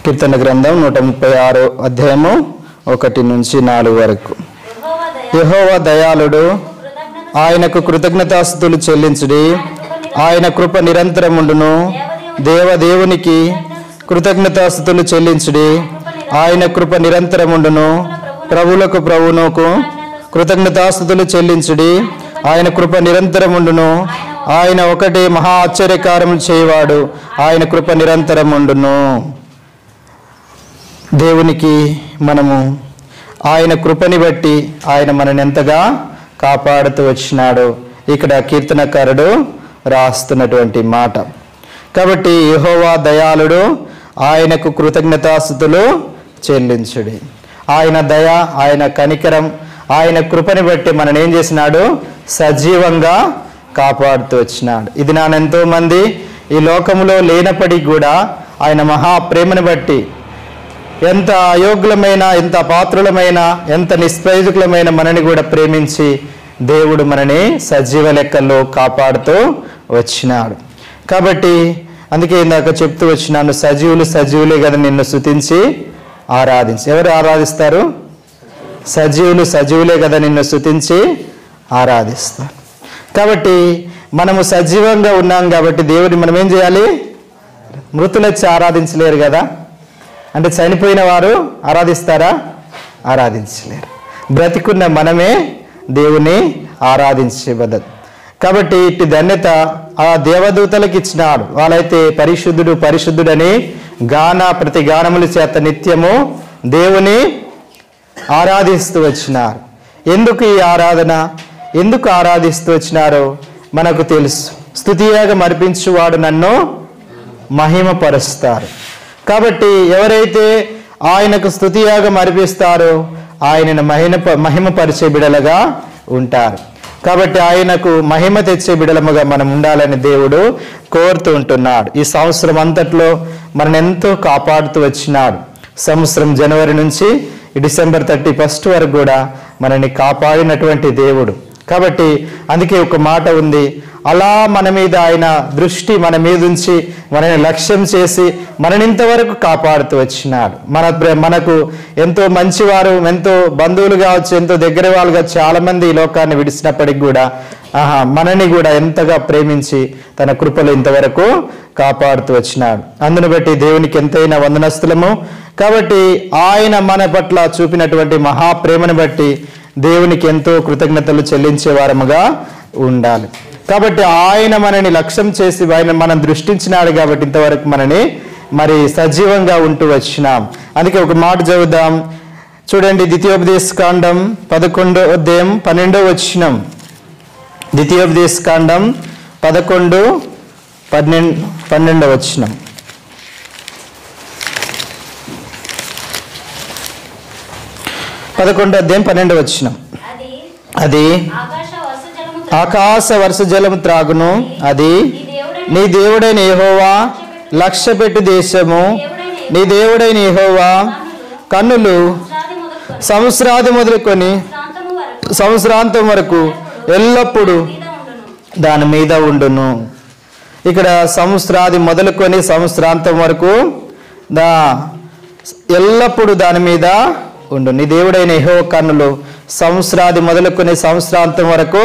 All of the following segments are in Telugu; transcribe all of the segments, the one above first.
కీర్తన గ్రంథం 136 అధ్యాయము 1 నుంచి 4 వరకు. యెహోవా దయాళుడు, ఆయనకు కృతజ్ఞతాస్తుతులు చెల్లించుడి. ఆయన కృప నిరంతరముండును. దేవదేవునికి కృతజ్ఞతాస్తుతులు చెల్లించుడి. ఆయన కృప నిరంతరముండును. ప్రభువులకు ప్రభువునకు కృతజ్ఞతాస్తుతులు చెల్లించుడి. ఆయన కృప నిరంతరముండును. ఆయన ఒకటే మహా ఆశ్చర్యకారములు చేయవాడు. ఆయన కృప నిరంతరముండును. దేవునికి మనము ఆయన కృపని బట్టి ఆయన మనని ఎంతగా కాపాడుతూ వచ్చినాడు ఇక్కడ కీర్తనకారుడు రాస్తున్నటువంటి మాట. కాబట్టి యెహోవా దయాళుడు, ఆయనకు కృతజ్ఞతాస్తుతులు చెల్లించుడి. ఆయన దయ, ఆయన కనికరం, ఆయన కృపని బట్టి మనని ఏం చేసినాడు? సజీవంగా కాపాడుతూ వచ్చినాడు. ఇది ఎంతో మంది ఈ లోకంలో లేనప్పటికీ కూడా ఆయన మహాప్రేమను బట్టి ఎంత అయోగ్యులమైన, ఎంత పాత్రులమైన, ఎంత నిష్ప్రయోజకులమైన మనని కూడా ప్రేమించి దేవుడు మనని సజీవ లెక్కల్లో కాపాడుతూ వచ్చినాడు. కాబట్టి అందుకే ఇందాక చెప్తూ వచ్చినాను, సజీవులే కదా నిన్ను స్తుతించి ఆరాధించి. ఎవరు ఆరాధిస్తారు? సజీవులే కదా నిన్ను స్తుతించి ఆరాధిస్తారు. కాబట్టి మనము సజీవంగా ఉన్నాం కాబట్టి దేవుడిని మనం ఏం చేయాలి? మృతులు వచ్చి ఆరాధించలేరు కదా. అంటే చనిపోయిన వారు ఆరాధిస్తారా? ఆరాధించలేరు. బ్రతికున్న మనమే దేవుని ఆరాధించబడదు. కాబట్టి ఇట్టి ధన్యత ఆ దేవదూతలకు ఇచ్చినాడు. వాళ్ళైతే పరిశుద్ధుడని ప్రతి గానముల చేత నిత్యము దేవుని ఆరాధిస్తూ వచ్చినారు. ఎందుకు ఈ ఆరాధన? ఎందుకు ఆరాధిస్తూ వచ్చినారో మనకు తెలుసు. స్తుతియాగం అర్పించువాడు నన్ను మహిమపరుస్తారు. కాబట్టి ఎవరైతే ఆయనకు స్తుతియాగం అర్పిస్తారో ఆయనను మహిమపరిచే బిడలుగా ఉంటారు. కాబట్టి ఆయనకు మహిమ తెచ్చే బిడలముగా మనం ఉండాలని దేవుడు కోరుతూ ఉంటున్నాడు. ఈ సంవత్సరం అంతట్లో మనల్ని ఎంతో కాపాడుతూ వచ్చినాడు. సంవత్సరం జనవరి నుంచి డిసెంబర్ 31 వరకు కూడా మనల్ని కాపాడినటువంటి దేవుడు. కాబట్టి అందుకే ఒక మాట ఉంది, అలా మన మీద ఆయన దృష్టి మన మీద ఉంచి మనని లక్ష్యం చేసి మనని ఇంతవరకు కాపాడుతూ వచ్చినాడు. మనకు ఎంతో మంచివారు, ఎంతో బంధువులు కావచ్చు, ఎంతో దగ్గర వాళ్ళు కావచ్చు, చాలా మంది ఈ లోకాన్ని విడిచినప్పటికి కూడా మనని కూడా ఎంతగా ప్రేమించి తన కృపలో ఇంతవరకు కాపాడుతూ వచ్చినాడు. అందును బట్టి దేవునికి ఎంతైనా వందనస్తులము. కాబట్టి ఆయన మన పట్ల చూపినటువంటి మహాప్రేమను బట్టి దేవునికి ఎంతో కృతజ్ఞతలు చెల్లించే వారముగా ఉండాలి. కాబట్టి ఆయన మనని లక్ష్యం చేసి ఆయన మనం దృష్టించినాడు కాబట్టి ఇంతవరకు మనని సజీవంగా ఉంటూ వచ్చినాం. అందుకే ఒక మాట చదువుదాం. చూడండి, ద్వితీయోపదేశకాండం 11వ అధ్యాయం 12వ వచనం. ద్వితీయోపదేశకాండం 11:12 వచనం. అది ఆకాశ వర్ష జలము త్రాగును. అది నీ దేవుడైన యెహోవా లక్ష్యపెట్టు దేశము. నీ దేవుడైన యెహోవా కన్నులు సంవత్సరాది మొదలుకొని సంవత్సరాంతం వరకు ఎల్లప్పుడూ దాని మీద ఉండును. ఇక్కడ సంవత్సరాది మొదలుకొని సంవత్సరాంతం వరకు ఎల్లప్పుడూ దాని మీద ఉండు. నీ దేవుడైన యెహోవా కన్నులు సంవత్సరాది మొదలుకొని సంవత్సరాంతం వరకు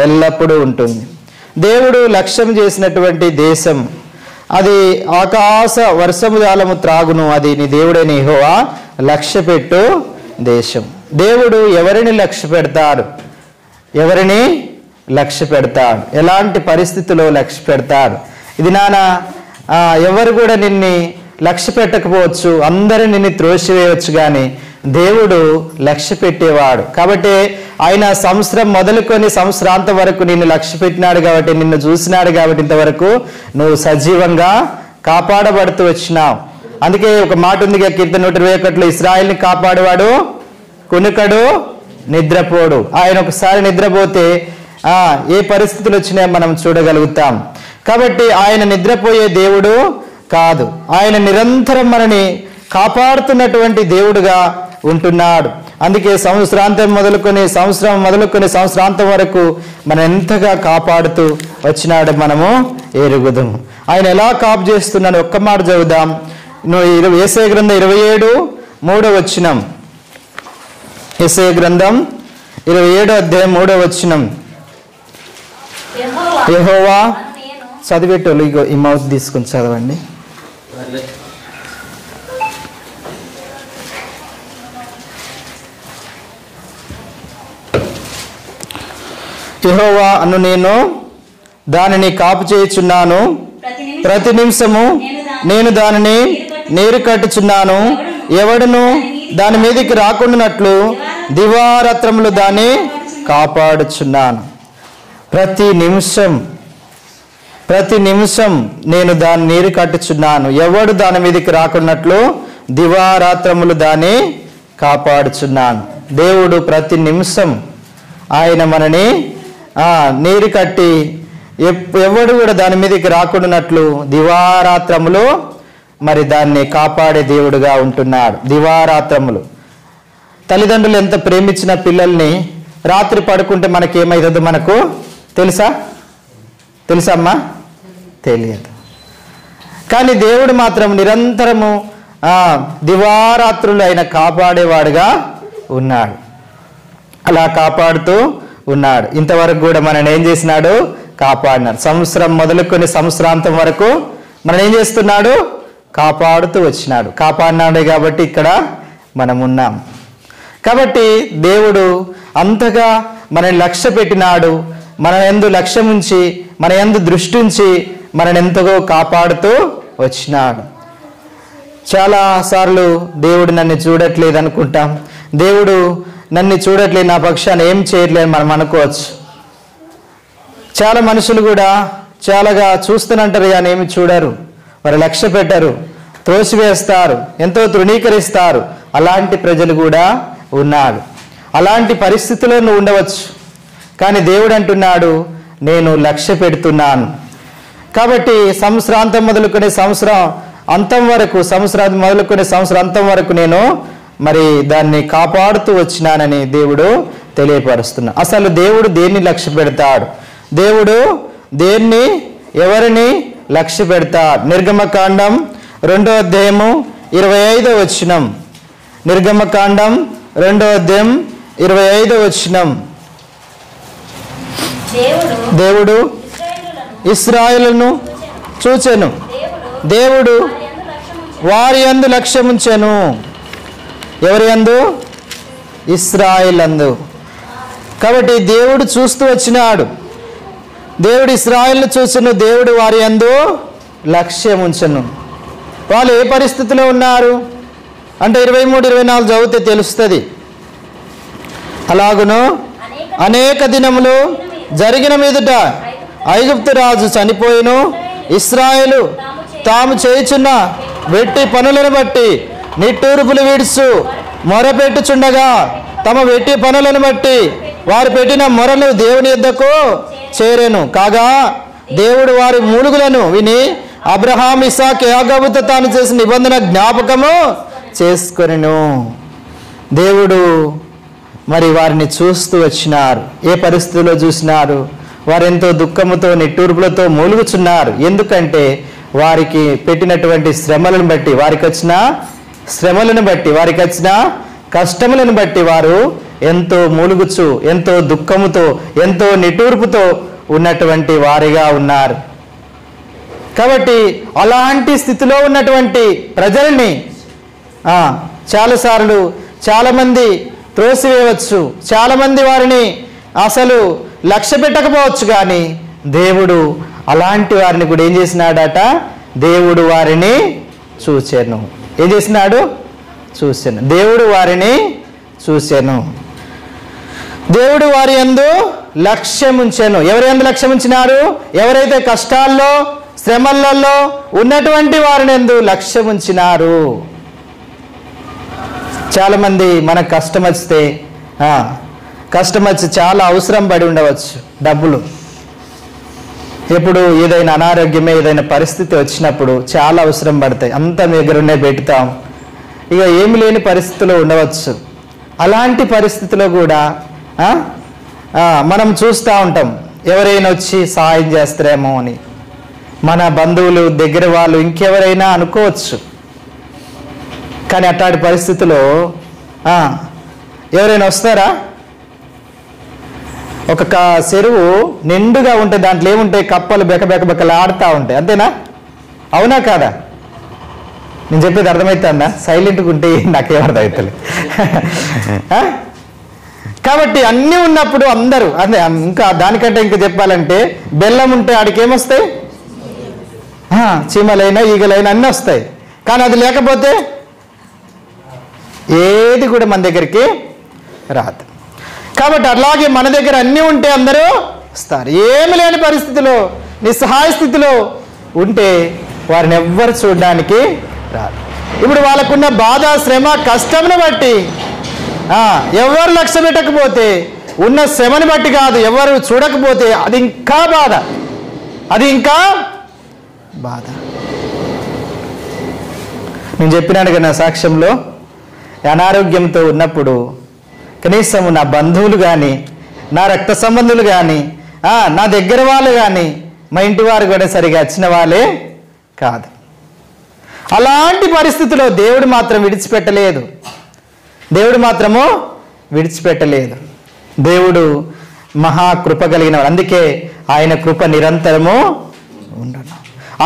ఎల్లప్పుడూ ఉంటుంది. దేవుడు లక్ష్యం చేసినటువంటి దేశం అది ఆకాశ వర్షము జాలము త్రాగును. అది నీ దేవుడైన యెహోవా లక్ష్యపెట్టు దేశం. దేవుడు ఎవరిని లక్ష్య పెడతాడు? ఎవరిని లక్ష్య పెడతాడు? ఎలాంటి పరిస్థితుల్లో లక్ష్య పెడతాడు? ఇది ఎవరు కూడా నిన్ను లక్ష్య పెట్టకపోవచ్చు, అందరూ నిన్ను త్రోసివేయవచ్చు, కానీ దేవుడు లక్ష్య పెట్టేవాడు. కాబట్టి ఆయన సంవత్సరం మొదలుకొని సంవత్సరాంతం వరకు నిన్ను లక్ష్య పెట్టినాడు కాబట్టి, నిన్ను చూసినాడు కాబట్టి ఇంతవరకు నువ్వు సజీవంగా కాపాడబడుతూ వచ్చినావు. అందుకే ఒక మాట ఉంది, కీర్తన 121లో ఇశ్రాయేల్ని కాపాడేవాడు కునుకడు నిద్రపోడు. ఆయన ఒకసారి నిద్రపోతే ఏ పరిస్థితులు వచ్చినాయో మనం చూడగలుగుతాం. కాబట్టి ఆయన నిద్రపోయే దేవుడు కాదు, ఆయన నిరంతరం మనని కాపాడుతున్నటువంటి దేవుడుగా ఉంటున్నాడు. అందుకే సంవత్సరాంతం మొదలుకొని సంవత్సరాంతం వరకు మనం ఎంతగా కాపాడుతూ వచ్చినాడు మనము ఎరుగుదాము. ఆయన ఎలా కాపు చేస్తున్నాడు ఒక్క మాట చదువుదాం. యెషయా గ్రంథం 27:3 వచనం. యెషయా గ్రంథం 27 అధ్యాయం 3 వచనం. యెహోవా చదివేటోళ్ళు ఇగో ఈ మౌత్ తీసుకుని చదవండి. యెహోవా అను నేను దానిని కాపు చేయుచున్నాను, ప్రతి నిమిషము నేను దానిని నీరు కట్టుచున్నాను, ఎవడును దాని మీదకి రాకుండానట్లు దివారాత్రములు దాన్ని కాపాడుచున్నాను. ప్రతి నిమిషం నేను దాన్ని నీరు కట్టుచున్నాను, ఎవడు దాని మీదకి రాకున్నట్లు దివారాత్రములు దాన్ని కాపాడుచున్నాను. దేవుడు ప్రతి నిమిషం ఆయన మనని నీరు కట్టి ఎవడు కూడా దాని మీదకి రాకుండానట్లు దివారాత్రములు మరి దాన్ని కాపాడే దేవుడుగా ఉంటున్నాడు. దివారాత్రములు తల్లిదండ్రులు ఎంత ప్రేమించిన పిల్లల్ని రాత్రి పడుకుంటే మనకేమైతుందో మనకు తెలుసమ్మా? తెలియదు. కానీ దేవుడు మాత్రం నిరంతరము దివారాత్రులు ఆయన కాపాడేవాడుగా ఉన్నాడు. అలా కాపాడుతూ ఉన్నాడు. ఇంతవరకు కూడా మనల్ని ఏం చేసినాడు? కాపాడినాడు. సంవత్సరం మొదలుకొని సంవత్సరాంతం వరకు మనం ఏం చేస్తున్నాడు? కాపాడుతూ వచ్చినాడు. కాపాడినాడే కాబట్టి ఇక్కడ మనం ఉన్నాం. కాబట్టి దేవుడు అంతగా మనని లక్ష్య పెట్టినాడు. మన యందు లక్ష్యం ఉంచి, మన యందు దృష్టి ఉంచి మనని ఎంతగా కాపాడుతూ వచ్చినాడు. చాలాసార్లు దేవుడు నన్ను చూడట్లేదు అనుకుంటాం. దేవుడు నన్ను చూడట్లేదు, నా పక్షాన్ని ఏం చేయట్లేదు మనం అనుకోవచ్చు. చాలా మనుషులు కూడా చాలాగా చూస్తున్నంటారు కానీ ఏమి చూడరు, వారు లక్ష్య పెట్టరు, త్రోసివేస్తారు, ఎంతో తృణీకరిస్తారు. అలాంటి ప్రజలు కూడా ఉన్నారు. అలాంటి పరిస్థితుల్లో నువ్వు ఉండవచ్చు. కానీ దేవుడు అంటున్నాడు, నేను లక్ష్య పెడుతున్నాను. కాబట్టి సంవత్సరాంతం మొదలుకునే సంవత్సరం అంతం వరకు నేను మరి దాన్ని కాపాడుతూ వచ్చినానని దేవుడు తెలియపరుస్తున్నాడు. అసలు దేవుడు దేన్ని లక్ష్య పెడతాడు? దేవుడు దేన్ని ఎవరిని లక్ష్య పెడతాడు? నిర్గమకాండం 2వ అధ్యాయము 25వ వచనం. నిర్గమకాండం 2వ అధ్యాయం 25వ వచనం. దేవుడు ఇశ్రాయేలును చూచెను, దేవుడు వారి యందు లక్ష్యముంచెను. ఎవరి యందు? ఇశ్రాయేలు యందు. కాబట్టి దేవుడు చూస్తూ వచ్చినాడు. దేవుడు ఇశ్రాయేలును చూచెను, దేవుడు వారి యందు లక్ష్యం ఉంచెను. వాళ్ళు ఏ పరిస్థితిలో ఉన్నారు అంటే 23-24 చదివితే తెలుస్తుంది. అలాగును అనేక దినములు జరిగిన మీదట ఐగుప్తు రాజు చనిపోయిను. ఇశ్రాయేలు తాము చేయుచున్న వెట్టి పనులను బట్టి నిట్టూర్పులు విడుచు మొరపెట్టుచుండగా తమ వెట్టి పనులను బట్టి వారు పెట్టిన మొరలు దేవుని యొద్దకు చేరెను. కాగా దేవుడు వారి మూలుగులను విని అబ్రహాం, ఇస్సాకు, యాకోబుతో తాను చేసిన నిబంధన జ్ఞాపకము చేసుకొనెను. దేవుడు మరి వారిని చూస్తూ వచ్చినారు. ఏ పరిస్థితుల్లో చూసినారు? వారెంతో దుఃఖముతో నిట్టూర్పులతో మూలుగుచున్నారు. ఎందుకంటే వారికి పెట్టినటువంటి శ్రమలను బట్టి, వారికి వచ్చిన కష్టములను బట్టి వారు ఎంతో మూలుగుచు, ఎంతో దుఃఖముతో, ఎంతో నిట్టూర్పుతో ఉన్నటువంటి వారిగా ఉన్నారు. కాబట్టి అలాంటి స్థితిలో ఉన్నటువంటి ప్రజల్ని చాలాసార్లు చాలామంది త్రోసివేయవచ్చు, చాలామంది వారిని అసలు లక్ష్య పెట్టకపోవచ్చు. కానీ దేవుడు అలాంటి వారిని కూడా ఏం చేసినాడట? దేవుడు వారిని చూచెను. ఏం చేసినాడు? చూశాను. దేవుడు వారిని చూశాను. దేవుడు వారి యందు లక్ష్యం ఉంచెను. ఎవరి యందు లక్ష్యం ఉంచినారు? ఎవరైతే కష్టాల్లో, శ్రమలలో ఉన్నటువంటి వారిని యందు లక్ష్యం ఉంచినారు. చాలామంది మనకు కష్టం వచ్చి చాలా అవసరం పడి ఉండవచ్చు, డబ్బులు. ఎప్పుడు ఏదైనా అనారోగ్యమే, ఏదైనా పరిస్థితి వచ్చినప్పుడు చాలా అవసరం పడతాయి. అంతా మీ దగ్గరనే పెడతాం, ఇక ఏమి లేని పరిస్థితిలో ఉండవచ్చు. అలాంటి పరిస్థితిలో కూడా మనం చూస్తూ ఉంటాం, ఎవరైనా వచ్చి సహాయం చేస్తారేమో అని. మన బంధువులు, దగ్గర వాళ్ళు, ఇంకెవరైనా అనుకోవచ్చు. కానీ అట్లాంటి పరిస్థితిలో ఎవరైనా వస్తారా? ఒక చెరువు నిండుగా ఉంటే దాంట్లో ఏముంటాయి? కప్పలు బెకబెకలు ఆడుతూ ఉంటాయి, అంతేనా? అవునా కాదా? నేను చెప్పేది అర్థమవుతుందా? సైలెంట్గా ఉంటే నాకేమర్థం అవుతుంది. కాబట్టి అన్నీ ఉన్నప్పుడు అందరూ అదే, ఇంకా దానికంటే ఇంకా చెప్పాలంటే బెల్లం ఉంటే ఆడికి ఏమొస్తాయి? చీమలైనా ఈగలైనా అన్నీ వస్తాయి. కానీ అది లేకపోతే ఏది కూడా మన దగ్గరికి రాదు. కాబట్టి అలాగే మన దగ్గర అన్నీ ఉంటే అందరూ వస్తారు. ఏమి లేని పరిస్థితిలో, నిస్సహాయ స్థితిలో ఉంటే వారిని ఎవ్వరు చూడడానికి రాదు. ఇప్పుడు వాళ్ళకున్న బాధ, శ్రమ, కష్టంను బట్టి ఎవరు లక్ష్య పెట్టకపోతే, ఉన్న శ్రమని బట్టి కాదు, ఎవరు చూడకపోతే అది ఇంకా బాధ, అది ఇంకా బాధ. నేను చెప్పినాను కదా నా సాక్ష్యంలో, అనారోగ్యంతో ఉన్నప్పుడు కనీసం నా బంధువులు కానీ, నా రక్త సంబంధులు కానీ, నా దగ్గర వాళ్ళు కానీ, మా ఇంటి వారు కూడా సరిగా వచ్చిన వాళ్ళే కాదు. అలాంటి పరిస్థితిలో దేవుడు మాత్రం విడిచిపెట్టలేదు. దేవుడు మాత్రము విడిచిపెట్టలేదు. దేవుడు మహాకృప కలిగినవాడు. అందుకే ఆయన కృప నిరంతరము ఉండను.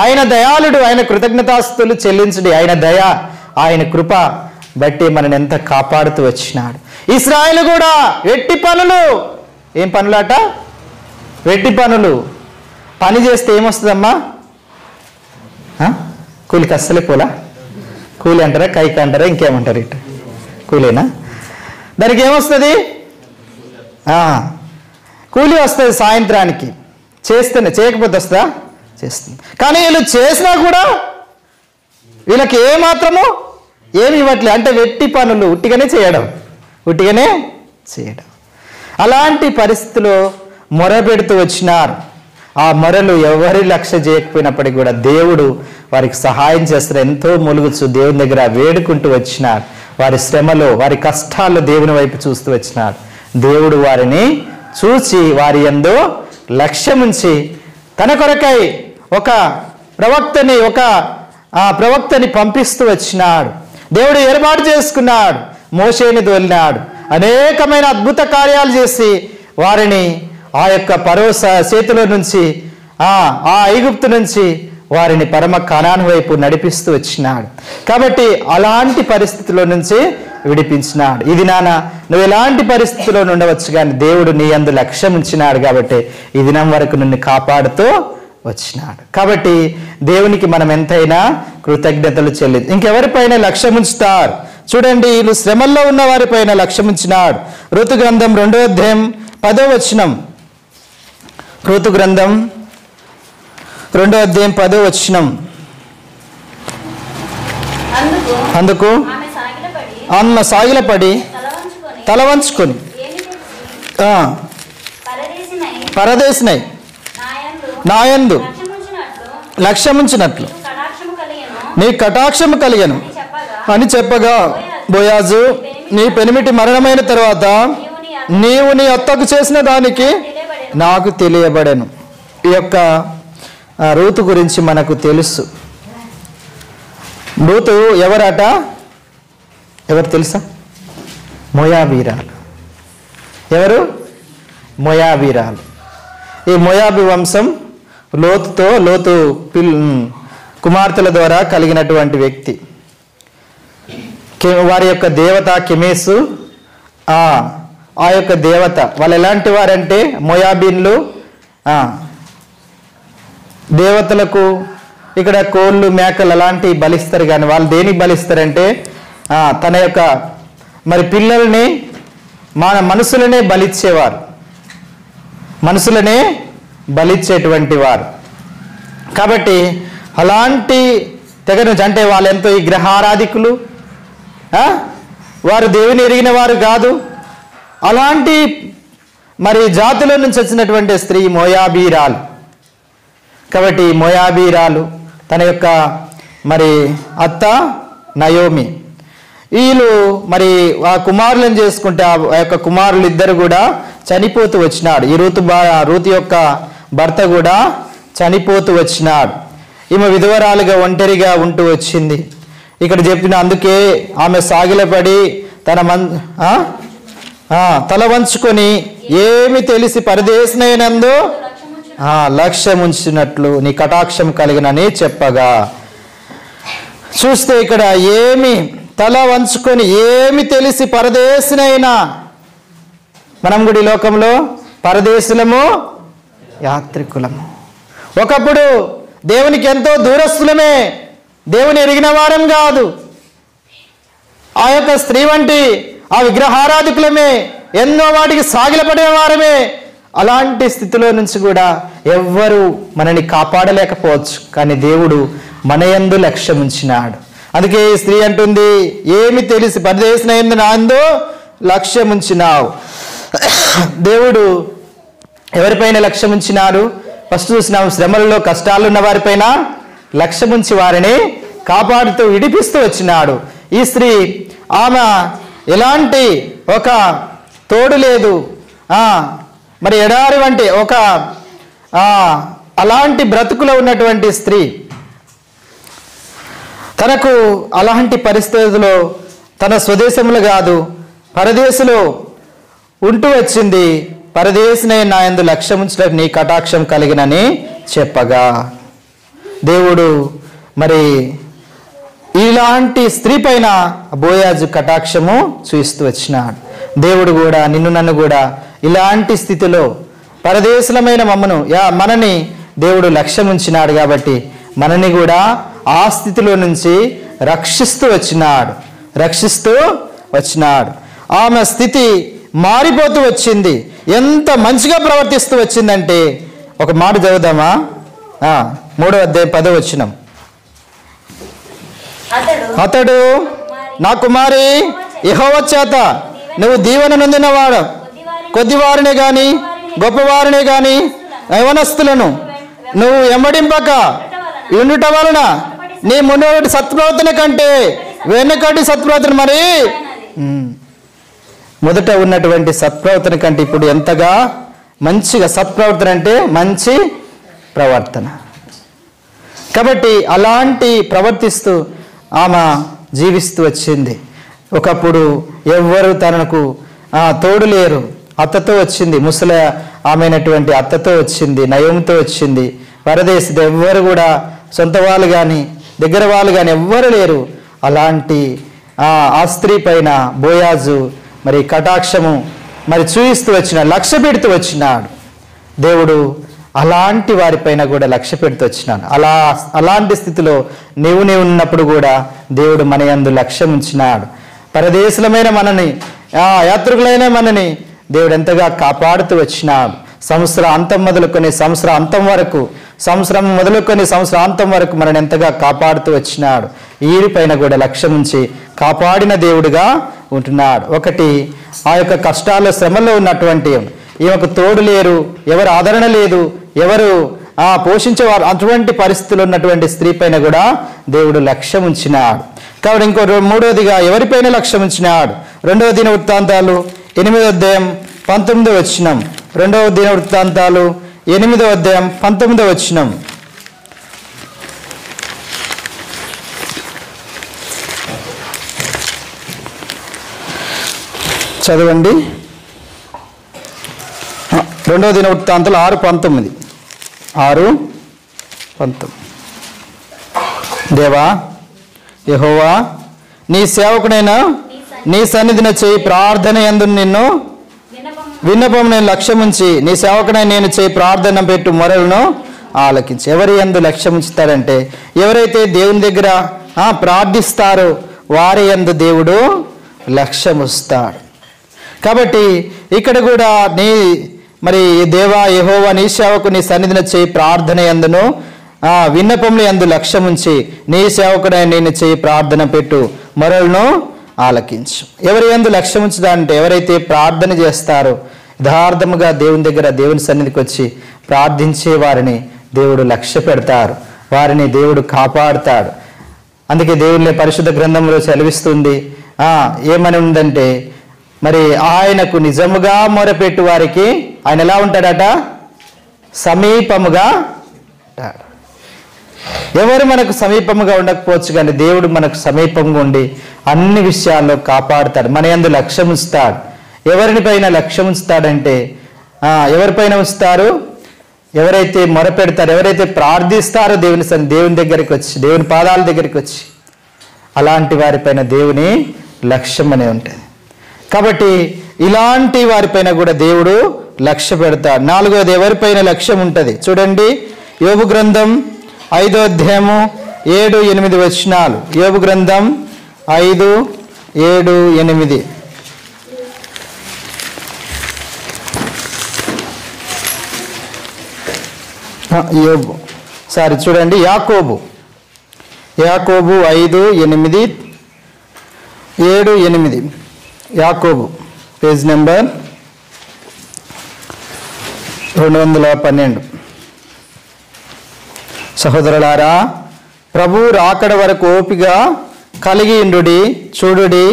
ఆయన దయాళుడు, ఆయన కృతజ్ఞతాస్తులు చెల్లించుడి. ఆయన దయ, ఆయన కృప బట్టి మనని ఎంత కాపాడుతూ వచ్చినాడు. ఇశ్రాయేలు కూడా వెట్టి పనులు, ఏం పనులాట? వెట్టి పనులు. పని చేస్తే ఏమొస్తుందమ్మా? కూలికి అస్సలే పోలా. కూలి అంటారా, కైకి అంటారా, ఇంకేమంటారు? ఇటు కూలీనా? దానికి ఏమొస్తుంది? కూలి వస్తుంది సాయంత్రానికి. చేస్తేనే, చేయకపోతే వస్తుందా? చేస్తుంది. కానీ వీళ్ళు చేసినా కూడా వీళ్ళకి ఏమాత్రము ఏమి ఇవ్వట్లే. అంటే వెట్టి పనులు, ఉట్టిగానే చేయడం. అలాంటి పరిస్థితిలో మొరపెడుతూ వచ్చినారు. ఆ మొరలు ఎవరి లక్ష్య చేయకపోయినప్పటికీ కూడా దేవుడు వారికి సహాయం చేస్తారు. ఎంతో మూలుగుచు దేవుని దగ్గర వేడుకుంటూ వచ్చినారు. వారి శ్రమలో, వారి కష్టాల్లో దేవుని వైపు చూస్తూ వచ్చినారు. దేవుడు వారిని చూచి వారి యందు లక్ష్యముంచి తన కొరకై ఒక ప్రవక్తని పంపిస్తూ వచ్చినాడు. దేవుడు ఏర్పాటు చేసుకున్నాడు. మోషేని దోలినాడు. అనేకమైన అద్భుత కార్యాలు చేసి వారిని ఆ యొక్క ఫరో చేతిలో నుంచి, ఆ ఐగుప్తు నుంచి వారిని పరమ కనాను వైపు నడిపిస్తూ వచ్చినాడు. కాబట్టి అలాంటి పరిస్థితిలో నుంచి విడిపించినాడు. ఇది నాన్న, నువ్వు ఎలాంటి పరిస్థితిలో ఉండవచ్చు, కానీ దేవుడు నీ యందు లక్ష్యం ఉంచినాడు. కాబట్టి ఈ దినం వరకు నిన్ను కాపాడుతూ వచ్చినాడు. కాబట్టి దేవునికి మనం ఎంతైనా కృతజ్ఞతలు చెల్లింది. ఇంకెవరిపైన లక్ష్యం ఉంచుతారు? చూడండి, వీళ్ళు శ్రమల్లో ఉన్న వారిపైన లక్ష్యం ఉంచినాడు. ఋతు గ్రంథం 2వ అధ్యాయం 10వ వచనం. ఋతు గ్రంథం 2వ అధ్యాయం 10వ వచనం. అందుకు ఆమె సాగిలపడి తల వంచుకొని పరదేశినై నాయందు లక్ష్యముంచినట్లు నీ కటాక్షము కలిగెను అని చెప్పగా, బోయాజు, నీ పెనిమిటి మరణమైన తర్వాత నీవు నీ అత్తకు చేసిన దానికి నాకు తెలియబడెను. ఈ యొక్క రూతు గురించి మనకు తెలుసు. రూతు ఎవరట? ఎవరు తెలుసా? మోయాబీరాలు. ఎవరు? మోయాబీరాలు. ఈ మోయాబీ వంశం లోతు కుమార్తెల ద్వారా కలిగినటువంటి వ్యక్తి. వారి యొక్క దేవత కెమేసు. ఆ యొక్క దేవత వాళ్ళు ఎలాంటి వారంటే, మోయాబీన్లు దేవతలకు ఇక్కడ కోళ్ళు, మేకలు అలాంటివి బలిస్తారు. కానీ వాళ్ళు దేనికి బలిస్తారంటే, తన యొక్క పిల్లల్ని, మన మనసులనే బలిచ్చేవారు, మనసులనే బలిచ్చేటువంటి వారు. కాబట్టి అలాంటి తెగ నుంచి, అంటే వాళ్ళెంతో ఈ గ్రహారాధికులు, వారు దేవుని ఎరిగిన వారు కాదు. అలాంటి జాతుల నుంచి వచ్చినటువంటి స్త్రీ మోయాబీరాలు. కాబట్టి మోయాబీరాలు తన యొక్క అత్త నయోమి, వీళ్ళు ఆ కుమారులను చేసుకుంటే ఆ యొక్క కుమారులు ఇద్దరు కూడా చనిపోతూ వచ్చినాడు. ఈ రూతు యొక్క భర్త కూడా చనిపోతూ వచ్చినాడు. ఈమె విధవరాలుగా ఒంటరిగా ఉంటూ వచ్చింది. ఇక్కడ చెప్పిన అందుకే ఆమె సాగిలపడి తన తల వంచుకొని ఏమి తెలిసి పరదేశినైనందు లక్ష్యం ఉంచినట్లు నీ కటాక్షం కలిగినని చెప్పగా, చూస్తే ఇక్కడ ఏమి తల వంచుకొని ఏమి తెలిసి పరదేశినైనా, మనం కూడా ఈ లోకంలో పరదేశులము యాత్రికులము. ఒకప్పుడు దేవునికి ఎంతో దూరస్తులమే, దేవుని ఎరిగిన వారం కాదు. ఆ యొక్క స్త్రీ వంటి ఆ విగ్రహారాధికులమే, ఎన్నో వాటికి సాగిలపడిన వారమే. అలాంటి స్థితిలో నుంచి కూడా ఎవ్వరూ మనని కాపాడలేకపోవచ్చు, కానీ దేవుడు మన యందు లక్ష్యం ఉంచినాడు. అందుకే ఈ స్త్రీ అంటుంది, ఏమి తెలిసి పరదేశినైనందు నాందు లక్ష్యం ఉంచినావు. దేవుడు ఎవరిపైన లక్ష్యం ఉంచినాడు? ఫస్ట్ చూసినాం, శ్రమలలో కష్టాలు ఉన్న వారిపైన లక్ష్యం ఉంచి వారిని కాపాడుతూ విడిపిస్తూ వచ్చినాడు. ఈ స్త్రీ ఆమె ఎలాంటి ఒక తోడు లేదు, మరి ఎడారి వంటి ఒక అలాంటి బ్రతుకులో ఉన్నటువంటి స్త్రీ తనకు అలాంటి పరిస్థితుల్లో తన స్వదేశంలో కాదు పరదేశంలో ఉంటూ వచ్చింది. పరదేశినైన నా యందు లక్ష్యం ఉంచినట్టు నీ కటాక్షం కలిగినని చెప్పగా, దేవుడు మరి ఇలాంటి స్త్రీ పైన బోయాజు కటాక్షము చూస్తూ వచ్చినాడు. దేవుడు కూడా నిన్ను నన్ను కూడా ఇలాంటి స్థితిలో పరదేశులమైన మనని దేవుడు లక్ష్యం ఉంచినాడు కాబట్టి మనని కూడా ఆ స్థితిలో నుంచి రక్షిస్తూ వచ్చినాడు. ఆమె స్థితి మారిపోతూ వచ్చింది. ఎంత మంచిగా ప్రవర్తిస్తూ వచ్చిందంటే, ఒక మాట చదువుదామా? 3వ అధ్యాయం 10వ వచనం. అతడు నా కుమారి, యెహోవా చేత నువ్వు దీవెన నొందినవాడు, కొద్దివారినే గాని గొప్పవారినే గాని యవనస్తులను నువ్వు ఎమ్మడింపక ఉండుట వలన నీ మునుపటి సత్ప్రవర్తన కంటే వెనుకటి సత్ప్రవర్తన, మరి మొదట ఉన్నటువంటి సత్ప్రవర్తన కంటే ఇప్పుడు ఎంతగా మంచిగా, సత్ప్రవర్తన అంటే మంచి ప్రవర్తన. కాబట్టి అలాంటి ప్రవర్తిస్తూ ఆమె జీవిస్తూ వచ్చింది. ఒకప్పుడు ఎవ్వరు తనకు తోడు లేరు. అత్తతో వచ్చింది, ముసలి ఆమెనటువంటి అత్తతో వచ్చింది, నయోమితో వచ్చింది. పరదేశితో ఎవ్వరు కూడా సొంత వాళ్ళు కానీ దగ్గర వాళ్ళు కానీ ఎవ్వరు లేరు. అలాంటి ఆ స్త్రీ పైన బోయాజు మరి కటాక్షము మరి చూయిస్తూ లక్ష్య పెడుతూ వచ్చినాడు. దేవుడు అలాంటి వారిపైన కూడా లక్ష్య పెడుతూ వచ్చినాడు. అలాంటి స్థితిలో నీవు ఉన్నప్పుడు కూడా దేవుడు మన యందు లక్ష్యం ఉంచినాడు. పరదేశులమైన మనని, యాత్రికులైన మనని దేవుడు ఎంతగా కాపాడుతూ వచ్చినాడు. సంవత్సరం అంతం మొదలుకొని సంవత్సరం వరకు మనని ఎంతగా కాపాడుతూ వచ్చినాడు. వీరిపైన కూడా లక్ష్యం ఉంచి కాపాడిన దేవుడిగా ఉంటున్నాడు. ఒకటి, ఆ యొక్క కష్టాల్లో శ్రమలో ఉన్నటువంటి ఈమెకు తోడు లేరు, ఎవరు ఆదరణ లేదు, ఎవరు పోషించేవారు, అటువంటి పరిస్థితులు ఉన్నటువంటి స్త్రీ పైన కూడా దేవుడు లక్ష్యం ఉంచినాడు. కాబట్టి ఇంకో మూడవదిగా ఎవరిపైన లక్ష్యం ఉంచినాడు? 2వ దినవృత్తాంతాలు 8వ అధ్యాయం 19వ వచనం. 2వ దినవృత్తాంతాలు 8వ అధ్యాయం 19వ వచనం. చదవండి. 2వ దినవృత్తాంతాలు 6:19. 6:19. దేవా యెహోవా, నీ సేవకుడైన నీ సన్నిధిన చేయి ప్రార్థన యందు నిన్ను విన్నపము నేను లక్ష్యం ఉంచి నీ సేవకుడైన నేను చేయి ప్రార్థన పెట్టు మొరలను ఆలకించి. ఎవరి యందు లక్ష్యం ఉంచుతారంటే, ఎవరైతే దేవుని దగ్గర ప్రార్థిస్తారో వారి యందు దేవుడు లక్ష్యం ఉంచుతాడు. కాబట్టి ఇక్కడ కూడా మరి దేవా యెహోవా, నీ సేవకు నీ సన్నిధిన చేయి ప్రార్థన యందును విన్నపములు యందు లక్ష్యం ఉంచి నీ సేవకుడైన నేను చేయి ప్రార్థన పెట్టు మొరలను ఆలకించు. ఎవరి యందు లక్ష్యం ఉంచుదంటే, ఎవరైతే ప్రార్థన చేస్తారో యథార్థముగా దేవుని దగ్గర దేవుని సన్నిధికి వచ్చి ప్రార్థించే వారిని దేవుడు లక్ష్య పెడతారు, వారిని దేవుడు కాపాడుతాడు. అందుకే దేవుని పరిశుద్ధ గ్రంథంలో సెలవిస్తుంది, ఏమని ఉందంటే, మరి ఆయనకు నిజముగా మొరపెట్టు వారికి ఆయన ఎలా ఉంటాడట? సమీపముగా ఉంటాడు. ఎవరు మనకు సమీపంగా ఉండకపోవచ్చు, కానీ దేవుడు మనకు సమీపంగా ఉండి అన్ని విషయాల్లో కాపాడుతాడు. మన యందు లక్ష్యం ఉంచుతాడు. ఎవరిని పైన లక్ష్యం ఉంచుతాడంటే ఎవరిపైన ఉంచుతారు? ఎవరైతే మొరపెడతారో, ఎవరైతే ప్రార్థిస్తారో దేవుని దగ్గరికి వచ్చి, దేవుని పాదాల దగ్గరికి వచ్చి, అలాంటి వారిపైన దేవుని లక్ష్యం అనే ఉంటుంది. కాబట్టి ఇలాంటి వారిపైన కూడా దేవుడు లక్ష్య పెడతాడు. 4వది ఎవరిపైన లక్ష్యం ఉంటుంది చూడండి. యోబు గ్రంథం 5వ అధ్యాయము 7-8 వచనాలు. యోబు గ్రంథం 5:7-8. చూడండి. యాకోబు 5:8-7-8. యాకోబు పేజ్ నెంబర్ 212. సహోదరులారా, ప్రభు రాకడ వరకు ఓపిక కలిగి ఉండుడి. చూడుడి,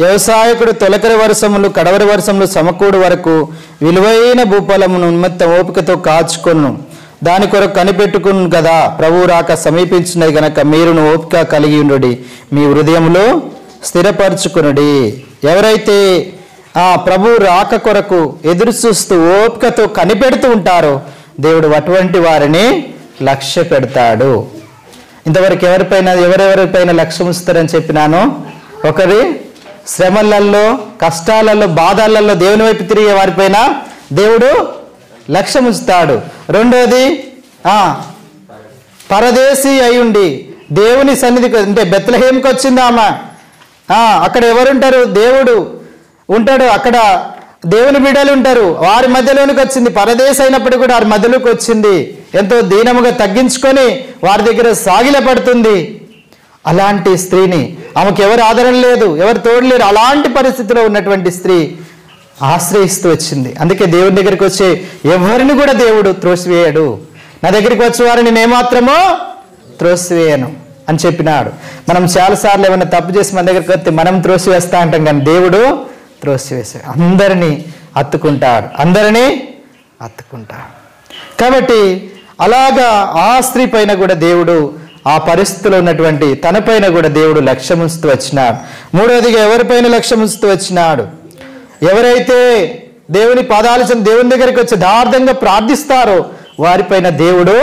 వ్యవసాయకుడు తొలకరి వర్షములు కడవరి వర్షములు సమకూడు వరకు విలువైన భూఫలమును నిమిత్తం ఓపికతో కాచుకొను, దాని కొరకు కనిపెట్టుకును కదా. ప్రభు రాక సమీపించినది గనక మీరును ఓపిక కలిగి ఉండుడి, మీ హృదయంలో స్థిరపరచుకునుడి. ఎవరైతే ప్రభు రాక కొరకు ఎదురు చూస్తూ ఓపికతో కనిపెడుతూ ఉంటారో దేవుడు అటువంటి వారిని లక్ష్య పెడతాడు. ఇంతవరకు ఎవరెవరిపైన లక్ష్యం ఉంచుతారని చెప్పినాను. ఒకరి శ్రమలలో, కష్టాలలో, బాధలలో దేవుని వైపు తిరిగే వారిపైన దేవుడు లక్ష్యం ఉంచుతాడు. 2వది పరదేశీ అయ్యుండి దేవుని సన్నిధికి, అంటే బెత్లెహేంకి వచ్చింది ఆమె. అక్కడ ఎవరుంటారు? దేవుడు ఉంటాడు. అక్కడ దేవుని బిడ్డలు ఉంటారు. వారి మధ్యలోనికి వచ్చింది. పరదేశి అయినప్పటికీ కూడా వారి మధ్యలోకి వచ్చింది. ఎంతో దీనముగా తగ్గించుకొని వారి దగ్గర సాగిలపడుతుంది. అలాంటి స్త్రీని, ఆమెకు ఎవరు ఆదరణ లేదు, ఎవరు తోడు లేరు, అలాంటి పరిస్థితిలో ఉన్నటువంటి స్త్రీ ఆశ్రయిస్తూ వచ్చింది. అందుకే దేవుని దగ్గరికి వచ్చే ఎవరిని కూడా దేవుడు త్రోసివేయడు. నా దగ్గరికి వచ్చే వారిని నేనేమాత్రమో త్రోసివేయను అని చెప్పినాడు. మనం చాలాసార్లు ఏమైనా తప్పు చేసి మన దగ్గరికి వస్తే మనం త్రోసివేస్తా అంటాం, కానీ దేవుడు త్రోసివేసాడు. అందరినీ హత్తుకుంటాడు. కాబట్టి అలాగా ఆ స్త్రీ పైన కూడా దేవుడు, ఆ పరిస్థితిలో ఉన్నటువంటి తన పైన కూడా దేవుడు లక్ష్యం ఉంచుతూ వచ్చినాడు. 3వదిగా ఎవరిపైన లక్ష్యం ఉంచుతూ వచ్చినాడు? ఎవరైతే దేవుని పాదాలు దేవుని దగ్గరికి వచ్చి యథార్థంగా ప్రార్థిస్తారో వారిపైన దేవుడు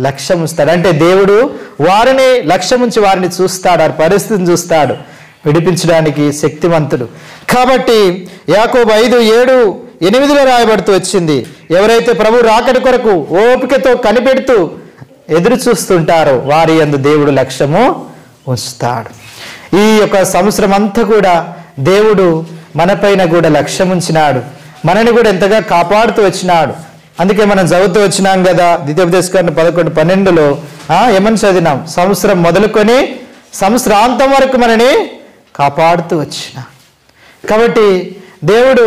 లక్ష్యం ఉంచుతాడు. అంటే దేవుడు వారిని లక్ష్యం ఉంచి వారిని చూస్తాడు, వారి పరిస్థితిని చూస్తాడు, విడిపించడానికి శక్తివంతుడు. కాబట్టి యాకోబు 5:7-8 రాయబడుతూ వచ్చింది. ఎవరైతే ప్రభు రాకడ కొరకు ఓపికతో కనిపెడుతూ ఎదురు చూస్తుంటారో వారి యందు దేవుడు లక్ష్యము ఉంచుతాడు. ఈ యొక్క సంవత్సరం అంతా కూడా దేవుడు మనపైన కూడా లక్ష్యం ఉంచినాడు. మనని కూడా ఎంతగా కాపాడుతూ వచ్చినాడు. అందుకే మనం చదువుతూ వచ్చినాం కదా, ద్వితీయోపదేశకాండం 11:12లో ఏమని చదివినాం? సంవత్సరం మొదలుకొని సంవత్సరాంతం వరకు మనని కాపాడుతూ వచ్చిన. కాబట్టి దేవుడు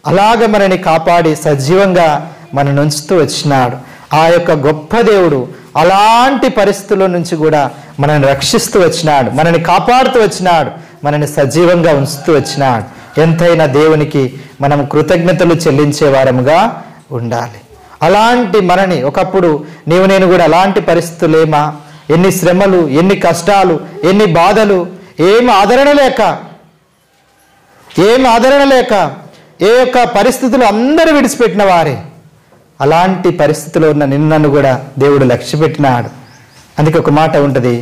అలాగ మనని కాపాడి సజీవంగా మనని ఉంచుతూ వచ్చినాడు. ఆ యొక్క గొప్ప దేవుడు అలాంటి పరిస్థితుల నుంచి కూడా మనని రక్షిస్తూ వచ్చినాడు, మనని కాపాడుతూ వచ్చినాడు, మనని సజీవంగా ఉంచుతూ వచ్చినాడు. ఎంతైనా దేవునికి మనం కృతజ్ఞతలు చెల్లించే వారముగా ఉండాలి. అలాంటి మనని ఒకప్పుడు నేను కూడా అలాంటి పరిస్థితులేమా, ఎన్ని శ్రమలు, ఎన్ని కష్టాలు, ఎన్ని బాధలు, ఏం ఆదరణ లేక ఏ యొక్క పరిస్థితులు అందరూ విడిచిపెట్టిన వారే. అలాంటి పరిస్థితిలో ఉన్న నిన్నను కూడా దేవుడు లక్ష్య పెట్టినాడు. అందుకే ఒక మాట ఉంటుంది,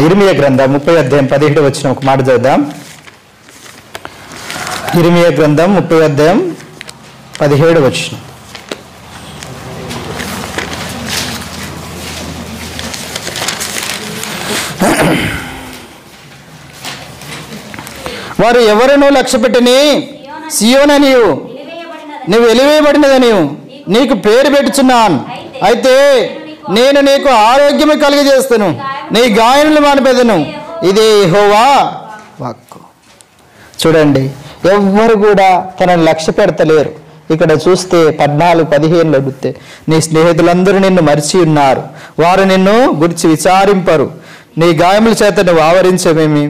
ఇర్మియా గ్రంథం 30:17 ఒక మాట చదువుదాం. ఇర్మియా గ్రంథం 30:17. వారు ఎవరినో లక్ష్య పెట్టని సియోనా నువ్వు వెలివేయబడినదని నీకు పేరు పెట్టుచున్నాను. అయితే నేను నీకు ఆరోగ్యము కలిగజేస్తాను, నీ గాయములు మానిపెదను. ఇదే యెహోవా వాక్కు. చూడండి, ఎవ్వరు కూడా తనని లక్ష్య పెడతలేరు. ఇక్కడ చూస్తే 14-15 అడిగితే నీ స్నేహితులందరూ నిన్ను మరిచి ఉన్నారు, వారు నిన్ను గురించి విచారింపరు. నీ గాయముల చేత నువ్వు ఆవరించమేమి?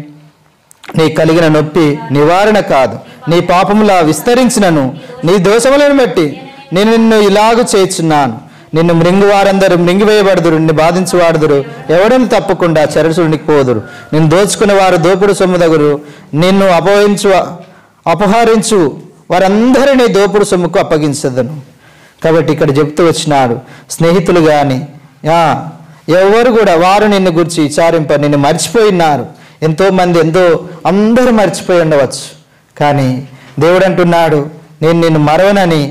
నీ కలిగిన నొప్పి నివారణ కాదు, నీ పాపములా విస్తరించినను నీ దోషములను బట్టి నేను నిన్ను ఇలాగూ చేయుచున్నాను. నిన్ను మృంగువారందరూ మృంగివేయబడుదురు, నిన్ను బాధించువాడుదురు, ఎవడని తప్పకుండా చెరసునికి పోదురు. నిన్ను దోచుకున్న వారు దోపుడు సొమ్ముదగురు, నిన్ను అపహరించు వారందరినీ దోపుడు సొమ్ముకు అప్పగించదను. కాబట్టి ఇక్కడ చెప్తూ వచ్చినాడు, స్నేహితులు కానీ ఎవరు కూడా వారు నిన్ను గురించి విచారింప, నిన్ను మర్చిపోయినారు. ఎంతోమంది అందరూ మర్చిపోయి ఉండవచ్చు, కానీ దేవుడు అంటున్నాడు, నేను నిన్ను మరవనని.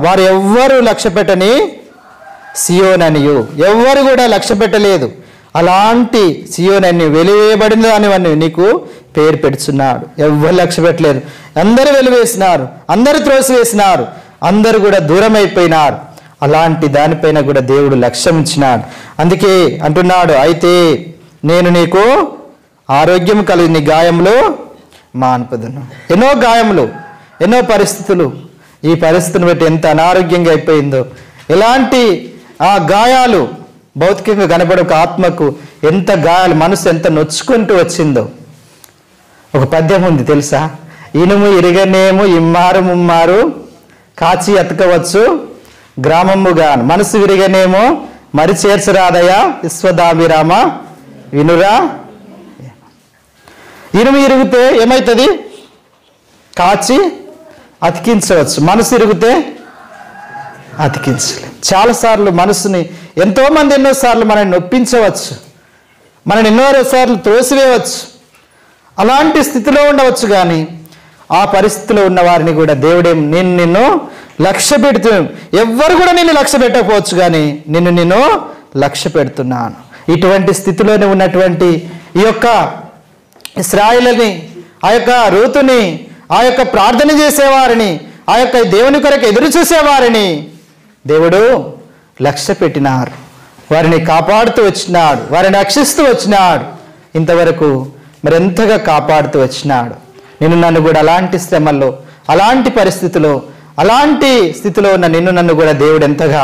వారు ఎవ్వరూ లక్ష్య పెట్టని సియోననియు, ఎవ్వరు కూడా లక్ష్య పెట్టలేదు. అలాంటి సియోనని వెలివేయబడిన దానివన్నీ నీకు పేరు పెడుతున్నాడు. ఎవ్వరు లక్ష్య పెట్టలేదు, అందరూ వెలివేసినారు, అందరూ త్రోసివేసినారు, అందరూ కూడా దూరం అయిపోయినారు. అలాంటి దానిపైన కూడా దేవుడు లక్ష్యం ఇచ్చినాడు. అందుకే అంటున్నాడు, అయితే నేను నీకు ఆరోగ్యం కలిగి నీ గాయములు మాన్పదును. ఎన్నో గాయములు, ఎన్నో పరిస్థితులు, ఈ పరిస్థితిని బట్టి ఎంత అనారోగ్యంగా అయిపోయిందో, ఎలాంటి గాయాలు భౌతికంగా కనబడే ఒక ఆత్మకు ఎంత గాయాలు, మనసు ఎంత నొచ్చుకుంటూ వచ్చిందో. ఒక పద్యం ఉంది తెలుసా, ఇనుము ఇరగనేము ఇమ్మారు ముమ్మారు కాచి అతకవచ్చు గ్రామముగా, మనసు విరిగనేమో మరి చేర్చరాదయ విశ్వదాభిరామ వినురా. ఇనుము ఇరిగితే ఏమవుతుంది? కాచి అతికించవచ్చు, మనసు ఇరిగితే అతికించలేం. చాలాసార్లు మనసుని ఎంతోమంది ఎన్నోసార్లు మనల్ని నొప్పించవచ్చు, మనల్ని ఎన్నోసార్లు తోసివేయవచ్చు. అలాంటి స్థితిలో ఉండవచ్చు, కానీ ఆ పరిస్థితిలో ఉన్న వారిని కూడా దేవుడే నిన్ను లక్ష్య పెడుతున్నాను. ఎవ్వరు కూడా నిన్ను లక్ష్య పెట్టకపోవచ్చు, కానీ నిన్ను లక్ష్య పెడుతున్నాను. ఇటువంటి స్థితిలోనే ఉన్నటువంటి ఈ యొక్క ఇశ్రాయేలుని, ఆ యొక్క రూతుని, ఆ యొక్క ప్రార్థన చేసేవారిని, ఆ యొక్క దేవుని కొరకు ఎదురు చూసేవారిని దేవుడు లక్ష్య పెట్టినారు. వారిని కాపాడుతూ వచ్చినాడు, వారిని రక్షిస్తూ వచ్చినాడు. ఇంతవరకు మరెంతగా కాపాడుతూ వచ్చినాడు. నిన్ను నన్ను కూడా అలాంటి శ్రమల్లో, అలాంటి పరిస్థితిలో, అలాంటి స్థితిలో ఉన్న నన్ను కూడా దేవుడు ఎంతగా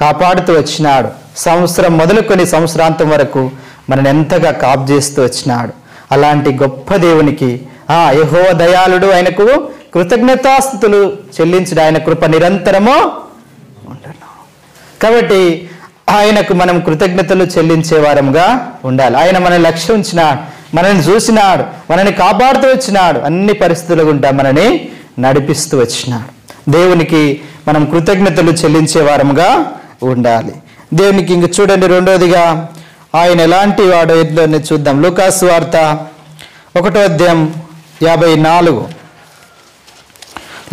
కాపాడుతూ వచ్చినాడు. సంవత్సరం మొదలుకొని సంవత్సరాంతం వరకు మనని ఎంతగా కాపు చేస్తూ వచ్చినాడు. అలాంటి గొప్ప దేవునికి యెహోవా దయాళుడు, ఆయనకు కృతజ్ఞతాస్తుతులు చెల్లించడం, ఆయన కృప నిరంతరము ఉంటున్నాం. కాబట్టి ఆయనకు మనం కృతజ్ఞతలు చెల్లించే వారంగా ఉండాలి. ఆయన మనల్ని లక్ష్యం ఉంచినాడు, మనల్ని చూసినాడు, మనల్ని కాపాడుతూ వచ్చినాడు, అన్ని పరిస్థితులు గుండా మనని నడిపిస్తూ వచ్చినాడు. దేవునికి మనం కృతజ్ఞతలు చెల్లించే వారంగా ఉండాలి. దేవునికి ఇంక చూడండి, రెండోదిగా ఆయన ఎలాంటి వాడో ఏంటో చూద్దాం. లూకాసు వార్త 1:54.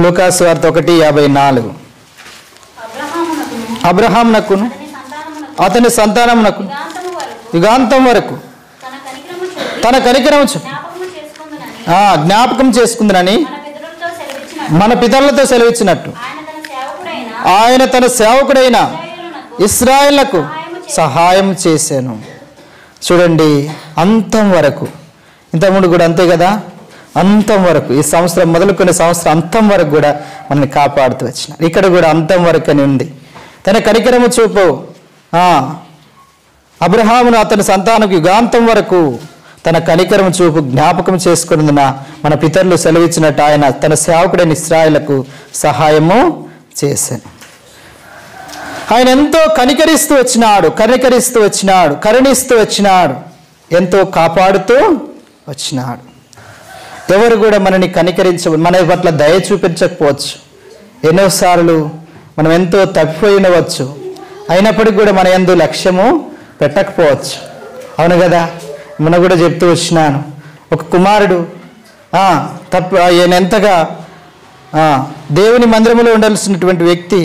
లూకాసు వార్త 1:54. అబ్రహామునకును అతని సంతానమునకు యుగాంతం వరకు తన కనికరము జ్ఞాపకం చేసుకుందనని మన పితరులతో సెలవిచ్చినట్టు ఆయన తన సేవకుడైన ఇశ్రాయేలుకు సహాయం చేశాను. చూడండి, అంతం వరకు, ఇంతకుముందు కూడా అంతే కదా, అంతం వరకు, ఈ సంవత్సరం మొదలుకునే సంవత్సరం అంతం వరకు కూడా మనల్ని కాపాడుతూ వచ్చిన. ఇక్కడ కూడా అంతం వరకు అని ఉంది. తన కనికరము చూపు అబ్రహామును అతని సంతానకు యుగాంతం వరకు తన కనికరము చూపు జ్ఞాపకం చేసుకున్నందున మన పితరులు సెలవిచ్చినట్టు ఆయన తన సేవకుడైన ఇశ్రాయేలుకు సహాయము చేశాను. ఆయన ఎంతో కనికరిస్తూ వచ్చినాడు, కరుణిస్తూ వచ్చినాడు, ఎంతో కాపాడుతూ వచ్చినాడు. ఎవరు కూడా మనని మన పట్ల దయ చూపించకపోవచ్చు. ఎన్నోసార్లు మనం ఎంతో తప్పిపోయి ఉండవచ్చు, అయినప్పటికీ కూడా మన యందు లక్ష్యము పెట్టకపోవచ్చు. అవును కదా, మొన్న కూడా చెప్తూ వచ్చినాను, ఒక కుమారుడు ఆయన ఎంతగా దేవుని మందిరంలో ఉండాల్సినటువంటి వ్యక్తి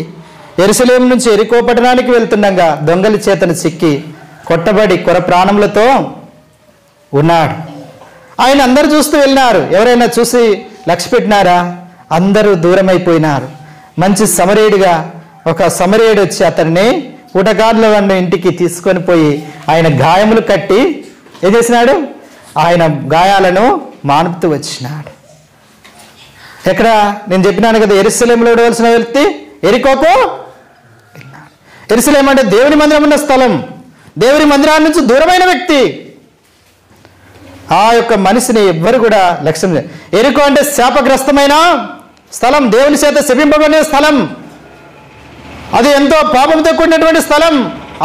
యెరూషలేము నుంచి యెరికో పట్టణానికి వెళ్తుండగా దొంగల చేతను చిక్కి కొట్టబడి కొర ప్రాణములతో ఉన్నాడు. ఆయన అందరూ చూస్తూ వెళ్ళినారు. ఎవరైనా చూసి లక్ష్య పెట్టినారా? అందరూ దూరం అయిపోయినారు. మంచి సమరేయుడిగా ఒక సమరేయుడు వచ్చి అతన్ని ఊటగాడుల వాడిని ఇంటికి తీసుకొని పోయి ఆయన గాయములు కట్టి ఏం చేసినాడు? ఆయన గాయాలను మానుపుతూ వచ్చినాడు. ఎక్కడ నేను చెప్పినాను కదా, యెరూషలేములో ఉండవలసిన వ్యక్తి యెరికోకు. యెరూషలేము అంటే దేవుని మందిరం ఉన్న స్థలం, దేవుని మందిరాన్ని నుంచి దూరమైన వ్యక్తి. ఆ యొక్క మనిషిని ఎవ్వరు కూడా లక్ష్యం. యెరికో అంటే శాపగ్రస్తమైన స్థలం, దేవుని చేత శపింపబడిన స్థలం. అది ఎంతో పాపంతో కూడినటువంటి స్థలం.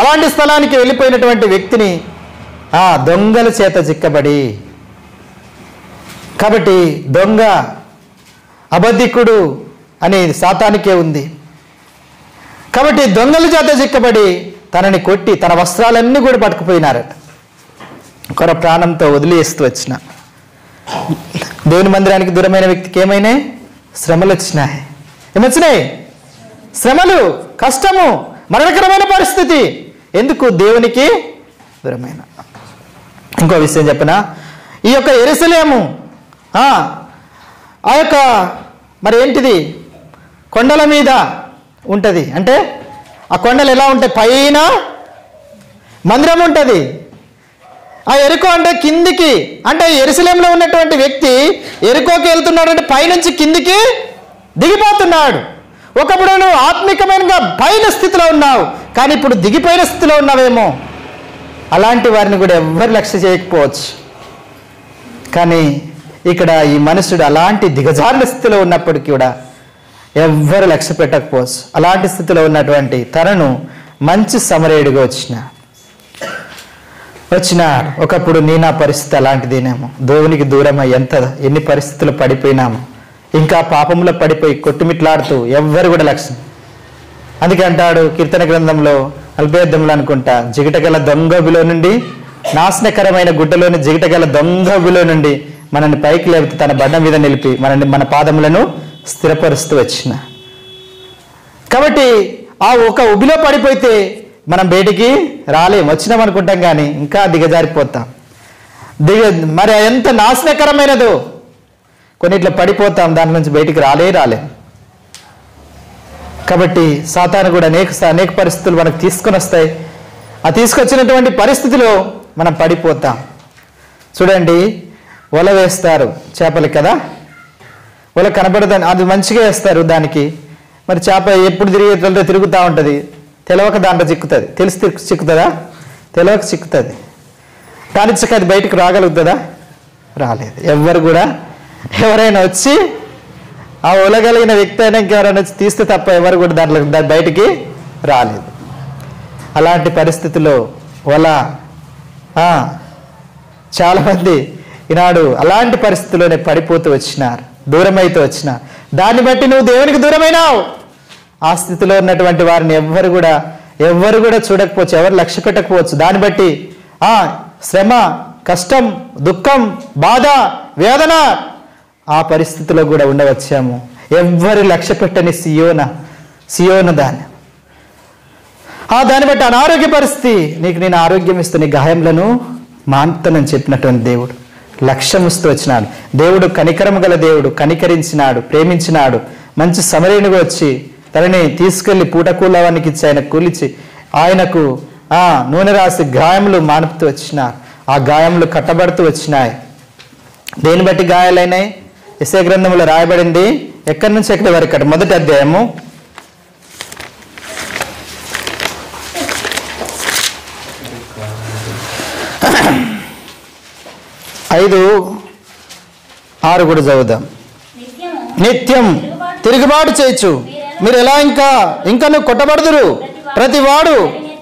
అలాంటి స్థలానికి వెళ్ళిపోయినటువంటి వ్యక్తిని దొంగల చేత చిక్కబడి, కాబట్టి దొంగ అబద్ధికుడు అని సాతానికే ఉంది. కాబట్టి దొంగల చేత చిక్కబడి తనని కొట్టి తన వస్త్రాలన్నీ కూడా పట్టుకుపోయినారట. కొర ప్రాణంతో వదిలేస్తూ వచ్చిన దేవుని మందిరానికి దూరమైన వ్యక్తికి ఏమైనాయి? శ్రమలు వచ్చినాయి. ఏమొచ్చినాయి? శ్రమలు, కష్టము, మరణకరమైన పరిస్థితి. ఎందుకు? దేవునికి దూరమైన. ఇంకో విషయం చెప్పనా, ఈ యొక్క యెరూషలేము ఆ యొక్క మరి ఏంటిది కొండల మీద ఉంటుంది. అంటే ఆ కొండలు ఎలా ఉంటాయి? పైన మందిరం ఉంటుంది. ఆ ఎరుకో అంటే కిందికి, అంటే యెరూషలేములో ఉన్నటువంటి వ్యక్తి ఎరుకోకి వెళ్తున్నాడు అంటే పైనుంచి కిందికి దిగిపోతున్నాడు. ఒకప్పుడు నువ్వు ఆత్మికమైనగా పైన స్థితిలో ఉన్నావు, కానీ ఇప్పుడు దిగిపోయిన స్థితిలో ఉన్నావేమో. అలాంటి వారిని కూడా ఎవ్వరు లక్ష్య చేయకపోవచ్చు. కానీ ఇక్కడ ఈ మనుషుడు అలాంటి దిగజారిన స్థితిలో ఉన్నప్పటికీ కూడా ఎవ్వరు లక్ష్య పెట్టకపోవచ్చు. అలాంటి స్థితిలో ఉన్నటువంటి తనను మంచి సమరయుడిగా వచ్చినాడు. ఒకప్పుడు నా పరిస్థితి అలాంటిదేనేమో. దేవునికి దూరమై ఎన్ని పరిస్థితులు పడిపోయినాము. ఇంకా పాపంలో పడిపోయి కొట్టుమిట్లాడుతూ ఎవ్వరు కూడా లక్ష్యం. అందుకే అంటాడు కీర్తన గ్రంథంలో 40 అనుకుంటా, జిగటగల దొంగబిలో నుండి, నాశనకరమైన గుడ్డలోని జిగటగల దొంగబిలో నుండి మనల్ని పైకి లేపితే తన బండ మీద నిలిపి మన పాదములను స్థిరపరుస్తూ వచ్చిన. కాబట్టి ఆ ఒక ఉబిలో పడిపోతే మనం బయటికి రాలేం. వచ్చినాం అనుకుంటాం కానీ ఇంకా దిగజారిపోతాం. మరి ఎంత నాశనకరమైనదో కొన్నిట్లో పడిపోతాం, దాని నుంచి బయటికి రాలేం. కాబట్టి సాతాను కూడా అనేక పరిస్థితులు మనకు తీసుకొని వస్తాయి. ఆ తీసుకొచ్చినటువంటి పరిస్థితిలో మనం పడిపోతాం. చూడండి, వల వేస్తారు చేపలకి కదా, వల కనబడదని అది మంచిగా వేస్తారు దానికి. మరి చేప ఎప్పుడు తిరుగుతూ ఉంటుంది, తెలవక దాంట్లో చిక్కుతుంది. తెలిసి చిక్కుతుందా? తెలవక చిక్కుతుంది. దాని అది బయటకు రాగలుగుతుందా? రాలేదు. ఎవరైనా వచ్చి ఆ ఒలగలిగిన వ్యక్తి అయినా ఇంకెవరైనా వచ్చి తీస్తే తప్ప ఎవరు కూడా దాంట్లో బయటికి రాలేదు. అలాంటి పరిస్థితుల్లో వల చాలామంది ఈనాడు అలాంటి పరిస్థితుల్లోనే పడిపోతూ వచ్చినారు, దూరమైతే వచ్చినారు. దాన్ని బట్టి నువ్వు దేవునికి దూరమైనావు. ఆ స్థితిలో ఉన్నటువంటి వారిని ఎవ్వరు కూడా చూడకపోవచ్చు, ఎవరు లక్ష్య పెట్టకపోవచ్చు. దాన్ని బట్టి శ్రమ, కష్టం, దుఃఖం, బాధ, వేదన ఆ పరిస్థితిలో కూడా ఉండవచ్చాము. ఎవ్వరు లక్ష్య పెట్టని సియోన దాన్ని బట్టి అనారోగ్య పరిస్థితి, నీకు నేను ఆరోగ్యం ఇస్తూ నీ గాయములను మాన్తానని చెప్పినటువంటి దేవుడు లక్ష్యముస్తూ వచ్చినాడు. దేవుడు కనికరము గల దేవుడు, కనికరించినాడు, ప్రేమించినాడు. మంచి సమరేణిగా వచ్చి తనని తీసుకెళ్లి పూటకూలవానికి ఇచ్చి ఆయన కూలిచి ఆయనకు నూనె రాసి గాయములు మానుపుతూ వచ్చినారు. ఆ గాయములు కట్టబడుతూ వచ్చినాయి. దేని బట్టి గాయాలైనాయి? యెషయా గ్రంథంలో రాయబడింది. ఎక్కడి నుంచి ఎక్కడి వరకు? మొదటి అధ్యాయము 5:6 కూడా చదువుదాం. నిత్యం తిరుగుబాటు చేయొచ్చు మీరు ఎలా ఇంకా కొట్టబడుదురు. ప్రతివాడు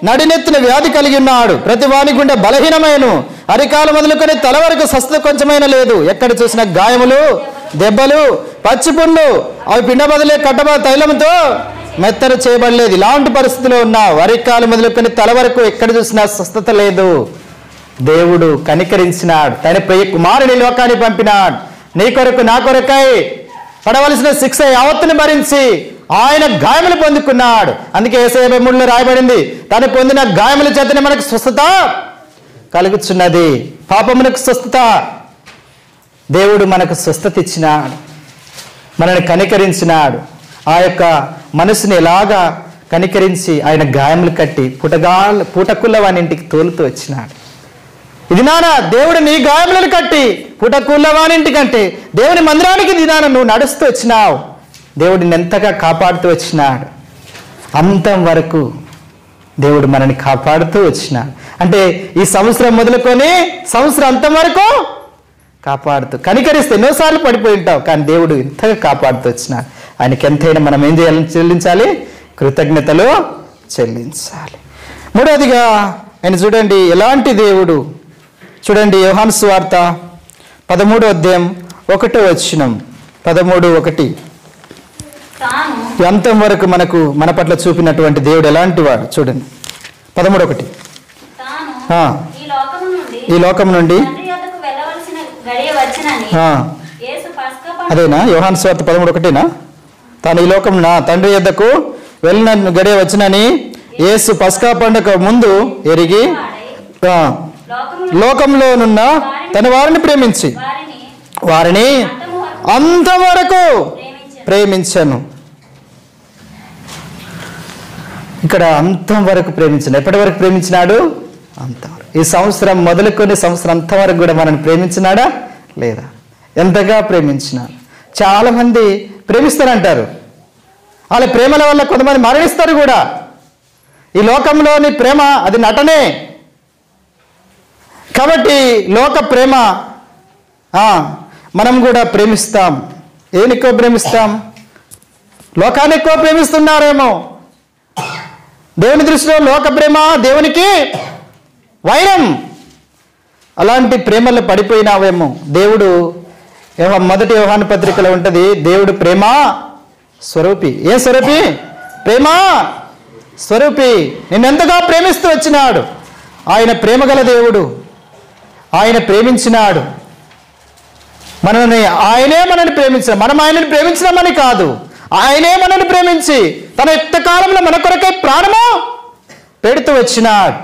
నడినెత్తిన వ్యాధి కలిగి ఉన్నాడు, ప్రతి వాని గుండె బలహీనమైన, అరికాలు మొదలుకొని తల వరకు స్వస్థత కొంచెమైన లేదు. ఎక్కడ చూసినా గాయములు, దెబ్బలు, పచ్చిపుండ్లు, అవి పిండ బదులే తైలంతో మెత్తన చేయబడలేదు. ఇలాంటి పరిస్థితిలో ఉన్నావు. అరికాలు మొదలుకొని తల వరకు ఎక్కడ చూసినా స్వస్థత లేదు. దేవుడు కనికరించినాడు, తన ప్రియ కుమారుని లోకాన్ని పంపినాడు. నీ కొరకు నా కొరకై పడవలసిన శిక్ష యావత్తుని భరించి ఆయన గాయములు పొందుకున్నాడు. అందుకే యెషయా 53లో రాయబడింది, తను పొందిన గాయముల చేతనే మనకు స్వస్థత కలుగుచున్నది. పాపమునకు స్వస్థత. దేవుడు మనకు స్వస్థత ఇచ్చినాడు, మనల్ని కనికరించినాడు. ఆ యొక్క మనసుని ఎలాగా కనికరించి ఆయన గాయములు కట్టి పూటకుల్ల వాని ఇంటికి తోలుతూ వచ్చినాడు. ఇది నాన్న దేవుడు నీ గాయములను కట్టి పూటకుల్ల వాని ఇంటికంటే దేవుని మందిరానికి ఇది నాన్న నువ్వు నడుస్తూ వచ్చినావు. దేవుడిని ఎంతగా కాపాడుతూ వచ్చినాడు. అంతం వరకు దేవుడు మనల్ని కాపాడుతూ వచ్చినాడు. అంటే ఈ సంవత్సరం మొదలుకొని సంవత్సరం అంతం వరకు కాపాడుతూ కనికరిస్తే ఎన్నోసార్లు పడిపోయి ఉంటావు, కానీ దేవుడు ఇంతగా కాపాడుతూ వచ్చినాడు. ఆయనకి ఎంతైనా మనం ఏం చేయాలని చెల్లించాలి? కృతజ్ఞతలు చెల్లించాలి. మూడవదిగా ఆయన చూడండి ఎలాంటి దేవుడు. చూడండి యోహాను సువార్త 13వ అధ్యాయం 1వ వచనం 13:1 అంతం వరకు మన పట్ల చూపినటువంటి దేవుడు ఎలాంటి వాడు చూడండి. 13:1 ఈ లోకం నుండి అదేనా యోహాను సువార్త 13:1 తాను ఈ లోకం నా తండ్రి యొద్దకు వెళ్ళిన గడియ వచ్చినని యేసు పస్కా పండుగ ముందు ఎరిగి లోకంలోనున్న తన వారిని ప్రేమించి వారిని అంతవరకు ప్రేమించను. ఇక్కడ అంతం వరకు ప్రేమించను. ఎప్పటి వరకు ప్రేమించినాడు? అంతవరకు. ఈ సంవత్సరం మొదలుకొని సంవత్సరం అంతవరకు కూడా మనల్ని ప్రేమించినాడా లేదా? ఎంతగా ప్రేమించినాడు. చాలా మంది ప్రేమిస్తారంటారు, వాళ్ళ ప్రేమల వల్ల కొంతమంది మరణిస్తారు కూడా. ఈ లోకంలోని ప్రేమ అది నటనే. కాబట్టి లోక ప్రేమ మనం కూడా ప్రేమిస్తాం. ఏం ఎక్కువ ప్రేమిస్తాం? లోకాన్ని ఎక్కువ ప్రేమిస్తున్నారేమో. దేవుని దృష్టిలో లోక ప్రేమ దేవునికి వైరం. అలాంటి ప్రేమలో పడిపోయినావేమో. దేవుడు మొదటి యోహాను పత్రికలో ఉంటుంది, దేవుడు ప్రేమ స్వరూపి. ఏ స్వరూపి? ప్రేమ స్వరూపి. నిన్నెంతగా ప్రేమిస్తూ వచ్చినాడు. ఆయన ప్రేమగల దేవుడు. ఆయన ప్రేమించినాడు మనల్ని. ఆయనే మనల్ని ప్రేమించిన, మనం ఆయనని ప్రేమించినామని కాదు, ఆయనే మనల్ని ప్రేమించి తన యుక్త కాలంలో మన కొరకే ప్రాణము పెడుతూ వచ్చినాడు.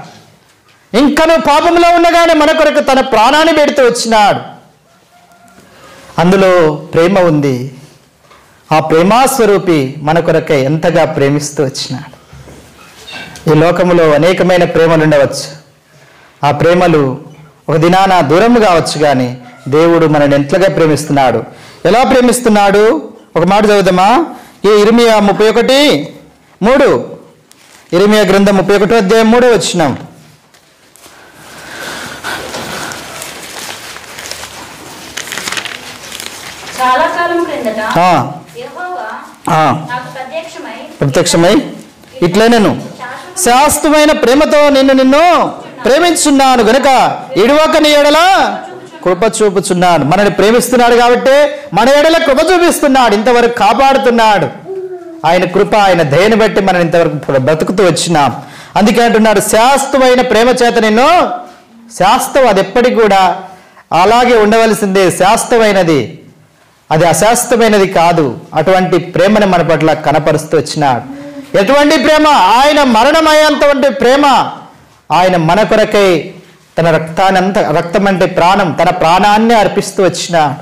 ఇంకను పాపంలో ఉండగానే మన కొరకు తన ప్రాణాన్ని పెడుతూ వచ్చినాడు. అందులో ప్రేమ ఉంది. ఆ ప్రేమాస్వరూపి మన కొరకే ఎంతగా ప్రేమిస్తూ వచ్చినాడు. ఈ లోకంలో అనేకమైన ప్రేమలు ఉండవచ్చు. ఆ ప్రేమలు ఒక దినాన దూరం కావచ్చు, కానీ దేవుడు మనల్ని ఎంతగా ప్రేమిస్తున్నాడు. ఎలా ప్రేమిస్తున్నాడు? ఒక మాట చదువుదామా? ఈ ఇర్మియా 31:3 ఇర్మియా గ్రంథం 31వ అధ్యాయం 3వ వచనం. చాలా కాలం క్రిందట యెహోవా నాకు ప్రత్యక్షమై ఇట్లనేను శాశ్వతమైన ప్రేమతో నిన్ను ప్రేమించున్నాను గనుక ఇడువక నీ ఎడల కృప చూపుచున్నాను. మనల్ని ప్రేమిస్తున్నాడు కాబట్టి మన ఎడల కృప చూపిస్తున్నాడు. ఇంతవరకు కాపాడుతున్నాడు. ఆయన కృప, ఆయన దయని బట్టి మనం ఇంతవరకు బ్రతుకుతూ వచ్చినాం. అందుకే అంటున్నాడు, శాశ్వతమైన ప్రేమ చేత నిన్ను. శాశ్వతం అది ఎప్పటికి కూడా అలాగే ఉండవలసిందే. శాశ్వతమైనది, అది అశాశ్వతమైనది కాదు. అటువంటి ప్రేమను మన పట్ల కనపరుస్తూ వచ్చినాడు. ఎటువంటి ప్రేమ? ఆయన మరణమయ్యేంతవంటి ప్రేమ. ఆయన మన కొరకై తన రక్తం అంటే ప్రాణం, తన ప్రాణాన్ని అర్పిస్తూ వచ్చినాడు.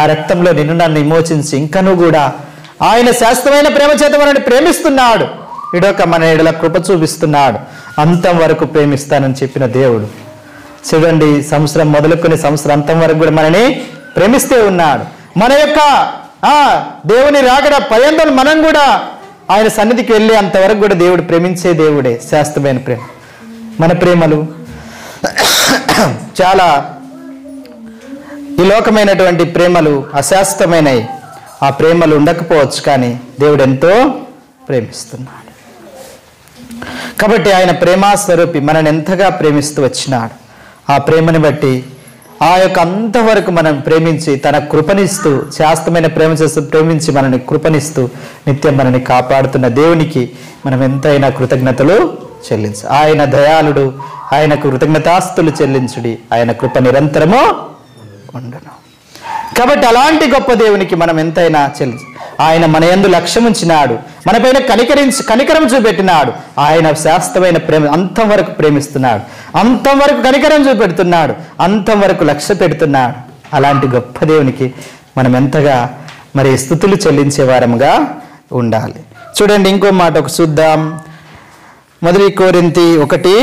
ఆ రక్తంలో నిన్ను నన్ను విమోచించి ఇంకనూ కూడా ఆయన శాశ్వతమైన ప్రేమ చేత మనల్ని ప్రేమిస్తున్నాడు. ఇడొక మన ఎడల కృప చూపిస్తున్నాడు. అంతం వరకు ప్రేమిస్తానని చెప్పిన దేవుడు. చూడండి, సంవత్సరం మొదలుకొని సంవత్సరం అంతం వరకు కూడా మనని ప్రేమిస్తూ ఉన్నాడు. మన యొక్క దేవుని రాకడ పర్యంతం మనం కూడా ఆయన సన్నిధికి వెళ్ళి అంతవరకు కూడా దేవుడు ప్రేమించే దేవుడే. శాశ్వతమైన ప్రేమ. మన ప్రేమలు చాలా ఈ లోకమైనటువంటి ప్రేమలు అశాశ్వతమైనవి. ఆ ప్రేమలు ఉండకపోవచ్చు, కానీ దేవుడు ఎంతో ప్రేమిస్తున్నాడు. కాబట్టి ఆయన ప్రేమాస్వరూపి మనల్ని ఎంతగా ప్రేమిస్తూ వచ్చినాడు. ఆ ప్రేమని బట్టి ఆ యొక్క అంతవరకు మనం ప్రేమించి తన కృపనిస్తూ, శాశ్వతమైన ప్రేమ చేస్తూ ప్రేమించి మనల్ని కృపనిస్తూ నిత్యం మనల్ని కాపాడుతున్న దేవునికి మనం ఎంతైనా కృతజ్ఞతలు చెల్లించు. ఆయన దయాళుడు, ఆయనకు కృతజ్ఞతాస్తులు చెల్లించుడి, ఆయన కృప నిరంతరము ఉండును. కాబట్టి అలాంటి గొప్ప దేవునికి మనం ఎంతైనా చెల్లించు. ఆయన మన యందు లక్ష్యం ఉంచినాడు, మనపైన కనికరం చూపెట్టినాడు. ఆయన శాశ్వతమైన ప్రేమ అంతం వరకు ప్రేమిస్తున్నాడు, అంతం వరకు కనికరం చూపెడుతున్నాడు, అంతం వరకు లక్ష్య పెడుతున్నాడు. అలాంటి గొప్ప దేవునికి మనం ఎంతగా మరి స్తుతులు చెల్లించే వారముగా ఉండాలి. చూడండి, ఇంకో మాట ఒక చూద్దాం. 1 కొరింథీ 1:8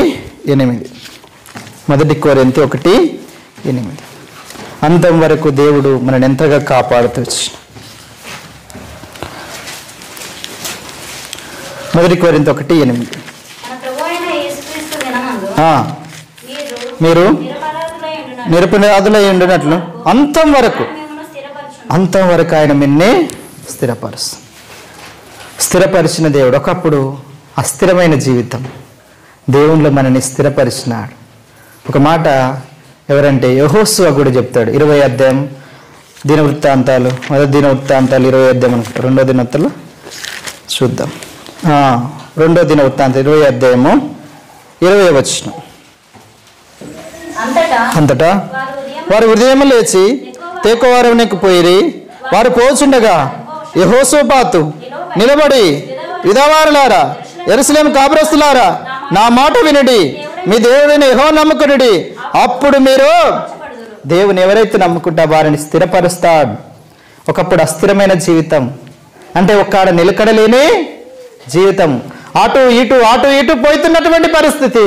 1 కొరింథీ 1:8 అంతం వరకు దేవుడు మనల్ని ఎంతగా కాపాడుతూ వచ్చిన 1 కొరింథీ 1:8 మీరు నిరపరాధులై ఉండినట్లు అంతం వరకు ఆయన మిన్నే స్థిరపరుస్తుంది. స్థిరపరిచిన దేవుడు. ఒకప్పుడు అస్థిరమైన జీవితం, దేవునిలో మనని స్థిరపరిచినాడు. ఒక మాట ఎవరంటే యెహోషువ కూడా చెప్తాడు. 20వ అధ్యాయం దినవృత్తాంతాలు, మొదటి దినవృత్తాంతాలు 20వ అధ్యాయం అనుకుంటా, 2వ దినవృత్తాలు చూద్దాం. 2వ దినవృత్తాంతం 20వ అధ్యాయము 20వ వచనం. అంతటా వారు ఉదయం లేచి తెకోవలోనికి పోయిరి. వారు పోచుండగా యెహోషాపాతు నిలబడి, విధవారులారా, యెరూషలేము కాపురస్తులారా, నా మాట వినుడి, మీ దేవుడిని యెహోవాను నమ్ముకొనుడి, అప్పుడు మీరు దేవుని ఎవరైతే నమ్ముకుంటా వారిని స్థిరపరుస్తాడు. ఒకప్పుడు అస్థిరమైన జీవితం అంటే ఒక్కడ నిలకడలేని జీవితం, అటు ఇటు పోతున్నటువంటి పరిస్థితి.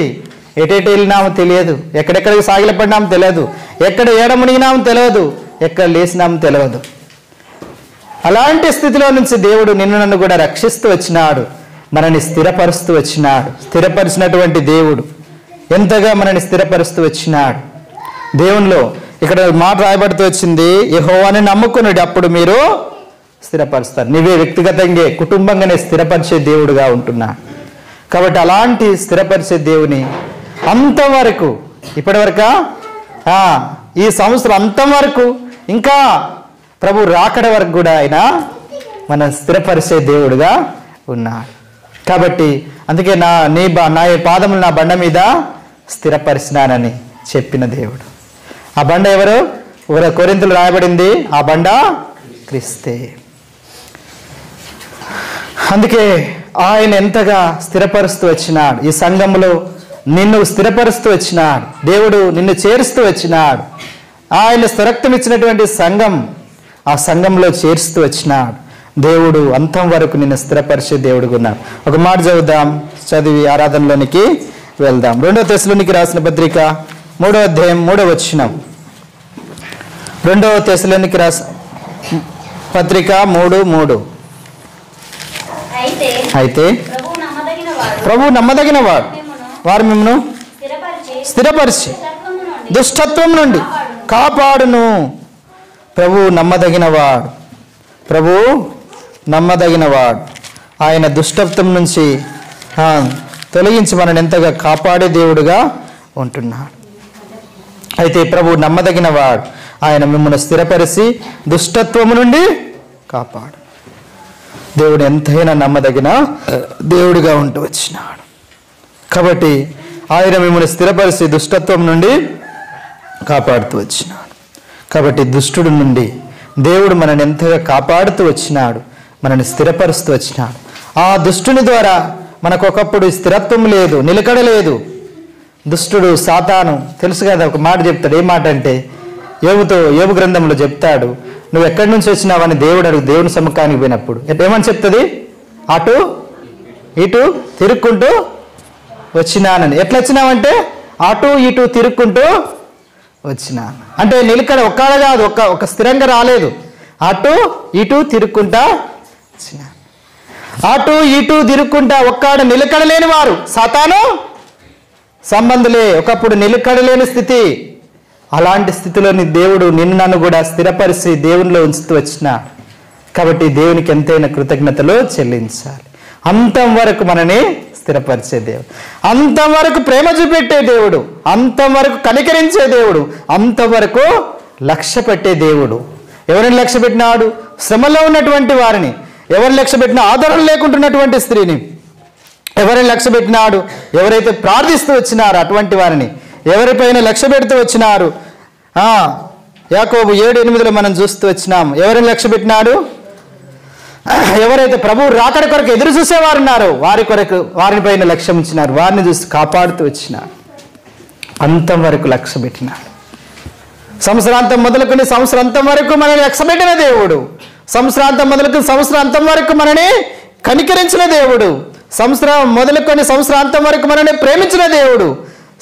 ఎటెటు వెళ్ళినామో తెలియదు, ఎక్కడెక్కడికి సాగిలపడినామో తెలియదు, ఎక్కడ ఏడ మునిగినామో తెలియదు, ఎక్కడ లేచినామో తెలియదు. అలాంటి స్థితిలో నుంచి దేవుడు నిన్ను నన్ను కూడా రక్షిస్తూ వచ్చినాడు, మనని స్థిరపరుస్తూ వచ్చినాడు. స్థిరపరిచినటువంటి దేవుడు ఎంతగా మనని స్థిరపరుస్తూ వచ్చినాడు. దేవునిలో ఇక్కడ మాట రాయబడుతూ వచ్చింది, యెహోవాని నమ్ముకున్నాడు, అప్పుడు మీరు స్థిరపరుస్తారు. నీవే వ్యక్తిగతంగా కుటుంబంగానే స్థిరపరిచే దేవుడుగా ఉంటున్నాడు. కాబట్టి అలాంటి స్థిరపరిచే దేవుని అంతవరకు, ఇప్పటివరకు ఈ సంవత్సరం అంతవరకు, ఇంకా ప్రభు రాకడ వరకు కూడా ఆయన మన స్థిరపరిచే దేవుడుగా ఉన్నాడు. కాబట్టి అందుకే నా పాదములు నా బండ మీద స్థిరపరిచినానని చెప్పిన దేవుడు. ఆ బండ ఎవరు? కొరింథీయులు రాయబడింది, ఆ బండ క్రీస్తే. అందుకే ఆయన ఎంతగా స్థిరపరుస్తూ వచ్చినాడు. ఈ సంఘంలో నిన్ను స్థిరపరుస్తూ వచ్చినాడు దేవుడు, నిన్ను చేరుస్తూ వచ్చినాడు. ఆయన స్థిరత్వం ఇచ్చినటువంటి సంఘం, ఆ సంఘంలో చేరుస్తూ వచ్చినాడు దేవుడు. అంతం వరకు నిన్ను స్థిరపరిచే దేవుడుగా ఉన్నాడు. ఒక మాట చదువుదాం, చదివి ఆరాధనలోనికి వెళ్దాం. 2వ తెస్సలోనికి రాసిన పత్రిక 3వ అధ్యాయం 3వ వచనం. 2వ తెస్సలోనికి రాసిన పత్రిక 3:3. అయితే ప్రభు నమ్మదగిన వాడు, వారు మిమ్మను స్థిరపరిచి దుష్టత్వం నుండి కాపాడును. ప్రభు నమ్మదగినవాడు, ప్రభు నమ్మదగినవాడు. ఆయన దుష్టత్వం నుంచి తొలగించి మనని ఎంతగా కాపాడే దేవుడుగా ఉంటున్నాడు. అయితే ప్రభు నమ్మదగినవాడు, ఆయన మిమ్మల్ని స్థిరపరిచి దుష్టత్వము నుండి కాపాడు. దేవుడు ఎంతైనా నమ్మదగిన దేవుడిగా ఉంటూ వచ్చినాడు. కాబట్టి ఆయన మిమ్మల్ని స్థిరపరిచి దుష్టత్వం నుండి కాపాడుతూ వచ్చినాడు. కాబట్టి దుష్టుడి నుండి దేవుడు మనని ఎంతగా కాపాడుతూ వచ్చినాడు, మనని స్థిరపరుస్తూ వచ్చినాడు. ఆ దుష్టుని ద్వారా మనకు ఒకప్పుడు స్థిరత్వం లేదు, నిలకడ లేదు. దుష్టుడు సాతాను తెలుసు కదా, ఒక మాట చెప్తాడు. ఏ మాట అంటే యోబు గ్రంథంలో చెప్తాడు, నువ్వు ఎక్కడి నుంచి వచ్చినావని దేవుడు అడుగు. దేవుని సముఖానికి పోయినప్పుడు ఏమని చెప్తుంది? అటు ఇటు తిరుక్కుంటూ వచ్చినానని. ఎట్లా వచ్చినావంటే అటు ఇటు తిరుక్కుంటూ వచ్చినాను అంటే నిలకడ ఒక్కడ కాదు, ఒక స్థిరంగా రాలేదు. అటు ఇటు తిరుక్కుంటా వచ్చినాను. అటు ఇటు తిరుక్కుంటా ఒక్కడ నిలకడలేని వారు సాతాను సంబంధులే. ఒకప్పుడు నిలకడలేని స్థితి. అలాంటి స్థితిలోని దేవుడు నిన్ను నన్ను కూడా స్థిరపరిచి దేవునిలో ఉంచుతూ వచ్చిన. కాబట్టి దేవునికి ఎంతైనా కృతజ్ఞతలు చెల్లించాలి. అంతం వరకు మనని స్థిరపరిచే దేవుడు, అంతం వరకు ప్రేమ చూపెట్టే దేవుడు, అంతం వరకు కనికరించే దేవుడు, అంతవరకు లక్ష్య పెట్టే దేవుడు. ఎవరిని లక్ష్య పెట్టినాడు? శ్రమలో ఉన్నటువంటి వారిని. ఎవరిని లక్ష్య పెట్టినా? ఆదరణ లేకుంటున్నటువంటి స్త్రీని. ఎవరిని లక్ష్య పెట్టినాడు? ఎవరైతే ప్రార్థిస్తూ వచ్చినారో అటువంటి వారిని. ఎవరిపైన లక్ష్య పెడుతూ వచ్చినారు? యాకోబు 7:8 మనం చూస్తూ వచ్చినాం. ఎవరిని లక్ష్య పెట్టినాడు? ఎవరైతే ప్రభు రాకడ కొరకు ఎదురు చూసేవారు ఉన్నారో వారి పైన లక్ష్యం ఉంచినారు, వారిని చూసి కాపాడుతూ వచ్చినారు. అంతం వరకు లక్ష్య పెట్టినాడు. సంవత్సరాంతం మొదలుకొని సంవత్సరాంతం వరకు మనని లక్ష్య పెట్టిన దేవుడు. సంవత్సరాంతం మొదలుకొని సంవత్సరాంతం వరకు మనని కనికరించిన దేవుడు. సంవత్సరం మొదలుకొని సంవత్సరాంతం వరకు మనని ప్రేమించిన దేవుడు.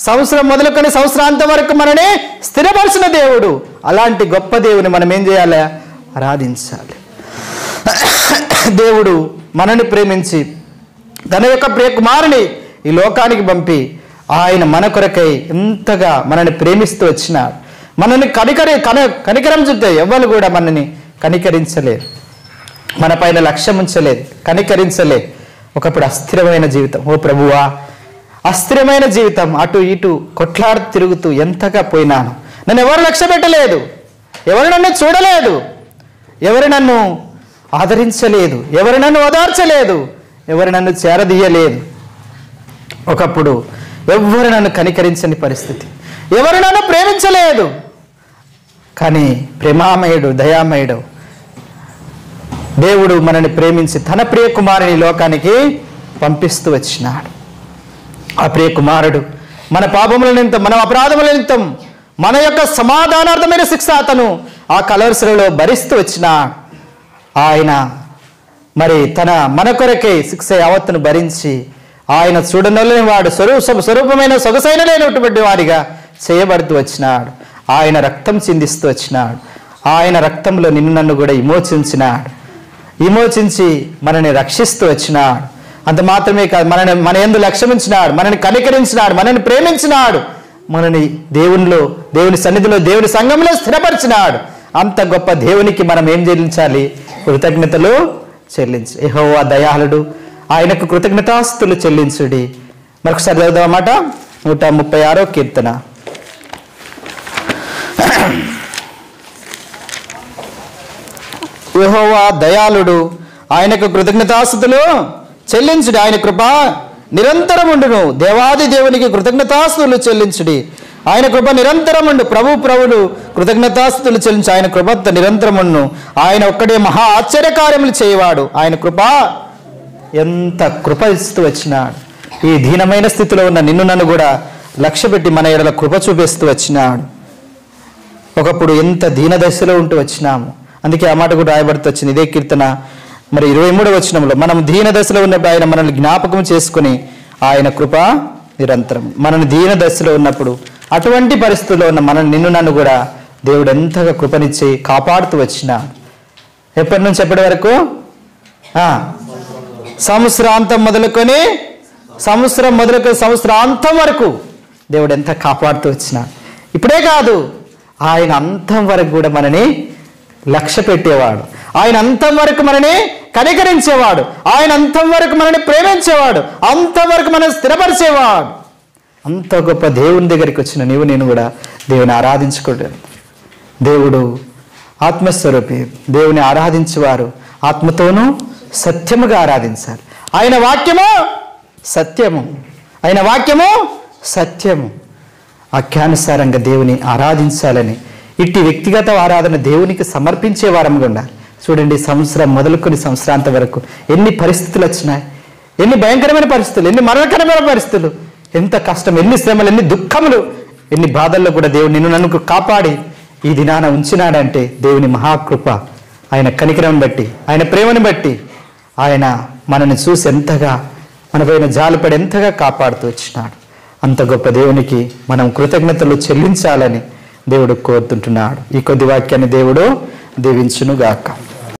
సంవత్సరం మొదలుకొని సంవత్సరాంతం వరకు మనని స్థిరపరిచిన దేవుడు. అలాంటి గొప్ప దేవుని మనం ఏం చేయాలి? ఆరాధించాలి. దేవుడు మనని ప్రేమించి తన యొక్క ప్రియకుమారుని ఈ లోకానికి పంపి ఆయన మన కొరకై ఎంతగా మనని ప్రేమిస్తూ వచ్చినాడు. మనని కనికరం చూస్తే ఎవ్వరు కూడా మనని కనికరించలేరు. మన పైన లక్ష్యం ఉంచలేదు, కనికరించలే. ఒకప్పుడు అస్థిరమైన జీవితం. ఓ ప్రభువా, అస్థిరమైన జీవితం, అటు ఇటు కొట్లాడు తిరుగుతూ ఎంతగా పోయినాను. నన్ను ఎవరు లక్ష్య పెట్టలేదు, ఎవరు నన్ను చూడలేదు, ఎవరు నన్ను ఆదరించలేదు, ఎవరు నన్ను ఓదార్చలేదు, ఎవరు నన్ను చేరదీయలేదు. ఒకప్పుడు ఎవరు నన్ను కనికరించని పరిస్థితి, ఎవరు నన్ను ప్రేమించలేదు. కానీ ప్రేమామయుడు, దయామయుడు దేవుడు మనల్ని ప్రేమించి తన ప్రియ కుమారుని లోకానికి పంపిస్తూ వచ్చినాడు. ఆ ప్రియ కుమారుడు మన పాపముల నిమిత్తం, మన అపరాధముల నిమిత్తం, మన యొక్క సమాధానార్థమైన శిక్ష అతను ఆ కలవరసలలో భరిస్తూ వచ్చిన ఆయన మరి మన కొరకే శిక్ష యావత్తును భరించి ఆయన చూడనొల్లని వాడు స్వరూపమైన సొగసైన లేనటువంటి వాడిగా చేయబడుతూ వచ్చినాడు. ఆయన రక్తం చిందిస్తూ వచ్చినాడు. ఆయన రక్తంలో నిన్ను నన్ను కూడా విమోచించి మనని రక్షిస్తూ వచ్చినాడు. అంత మాత్రమే కాదు, మన యందు లక్ష్యం ఉంచినాడు, మనని కనికరించినాడు, మనని ప్రేమించినాడు, మనని దేవుని సన్నిధిలో, దేవుని సంఘంలో స్థిరపరిచినాడు. అంత గొప్ప దేవునికి మనం ఏం చెల్లించాలి? కృతజ్ఞతలు చెల్లించు. యెహోవా దయాళుడు, ఆయనకు కృతజ్ఞతాస్తులు చెల్లించుడి. మరొకసారి చదువుదామన్నమాట. 136వ కీర్తన. యెహోవా దయాళుడు, ఆయనకు కృతజ్ఞతాస్తుతులు చెల్లించుడి. ఆయన కృప నిరంతరం ఉండును. దేవాది దేవునికి కృతజ్ఞతాస్తుతులు చెల్లించుడి. ఆయన కృప నిరంతరం ఉండు. ప్రభువులు కృతజ్ఞతాస్తుతులు చెల్లించు. ఆయన కృప నిరంతరం ఉండు. ఆయన ఒక్కడే మహా ఆశ్చర్యకార్యములు చేయవాడు. ఆయన కృప ఎంత కృప ఇస్తూ వచ్చినాడు. ఈ దీనమైన స్థితిలో ఉన్న నిన్ను నన్ను కూడా లక్ష్య పెట్టి మన ఎడల కృప చూపిస్తూ వచ్చినాడు. ఒకప్పుడు ఎంత దీనదశలో ఉంటూ వచ్చినాము. అందుకే ఆ మాట కూడా రాయబడుతూ వచ్చింది ఇదే కీర్తన మరి 23వ వచనంలో. మనం దీన దశలో ఉన్నప్పుడు ఆయన మనల్ని జ్ఞాపకం చేసుకుని ఆయన కృప నిరంతరం. మనల్ని దీన దశలో ఉన్నప్పుడు, అటువంటి పరిస్థితుల్లో ఉన్న నిన్ను నన్ను కూడా దేవుడు ఎంతగా కృపనిచ్చి కాపాడుతూ వచ్చినాడు. ఎప్పటి నుంచి ఎప్పటి వరకు? సంవత్సరాంతం మొదలుకొని సంవత్సరాంతం వరకు దేవుడు ఎంత కాపాడుతూ వచ్చినాడు. ఇప్పుడే కాదు, ఆయన అంతం వరకు కూడా మనని లక్ష్య పెట్టేవాడు. ఆయన అంతం వరకు మనని కనికరించేవాడు. ఆయన అంతం వరకు మనని ప్రేమించేవాడు. అంతవరకు మనని స్థిరపరిచేవాడు. అంత గొప్ప దేవుని దగ్గరికి వచ్చిన నీవు నేను కూడా దేవుని ఆరాధించుకోవడం. దేవుడు ఆత్మస్వరూపి. దేవుని ఆరాధించేవారు ఆత్మతోనూ సత్యముగా ఆరాధించాలి. ఆయన వాక్యము సత్యము, ఆయన వాక్యము సత్యము. వాక్యానుసారంగా దేవుని ఆరాధించాలని, ఇట్టి వ్యక్తిగత ఆరాధన దేవునికి సమర్పించే వారంగా ఉండాలి. చూడండి, సంవత్సరం మొదలుకొని సంవత్సరాంతం వరకు ఎన్ని పరిస్థితులు వచ్చినాయి, ఎన్ని భయంకరమైన పరిస్థితులు, ఎన్ని మరణకరమైన పరిస్థితులు, ఎంత కష్టం, ఎన్ని శ్రమలు, ఎన్ని దుఃఖములు, ఎన్ని బాధల్లో కూడా దేవుడు నిన్ను నన్ను కాపాడి ఈ దినాన ఉంచినాడంటే దేవుని మహాకృప. ఆయన కనికరం బట్టి, ఆయన ప్రేమను బట్టి, ఆయన మనల్ని చూసి ఎంతగా మనపైన జాలిపడి ఎంతగా కాపాడుతూ వచ్చినాడు. అంత గొప్ప దేవునికి మనం కృతజ్ఞతలు చెల్లించాలని దేవుడు కోరుతుంటున్నాడు. ఈ కొద్ది వాక్యాన్ని దేవుడు దీవించునుగాక.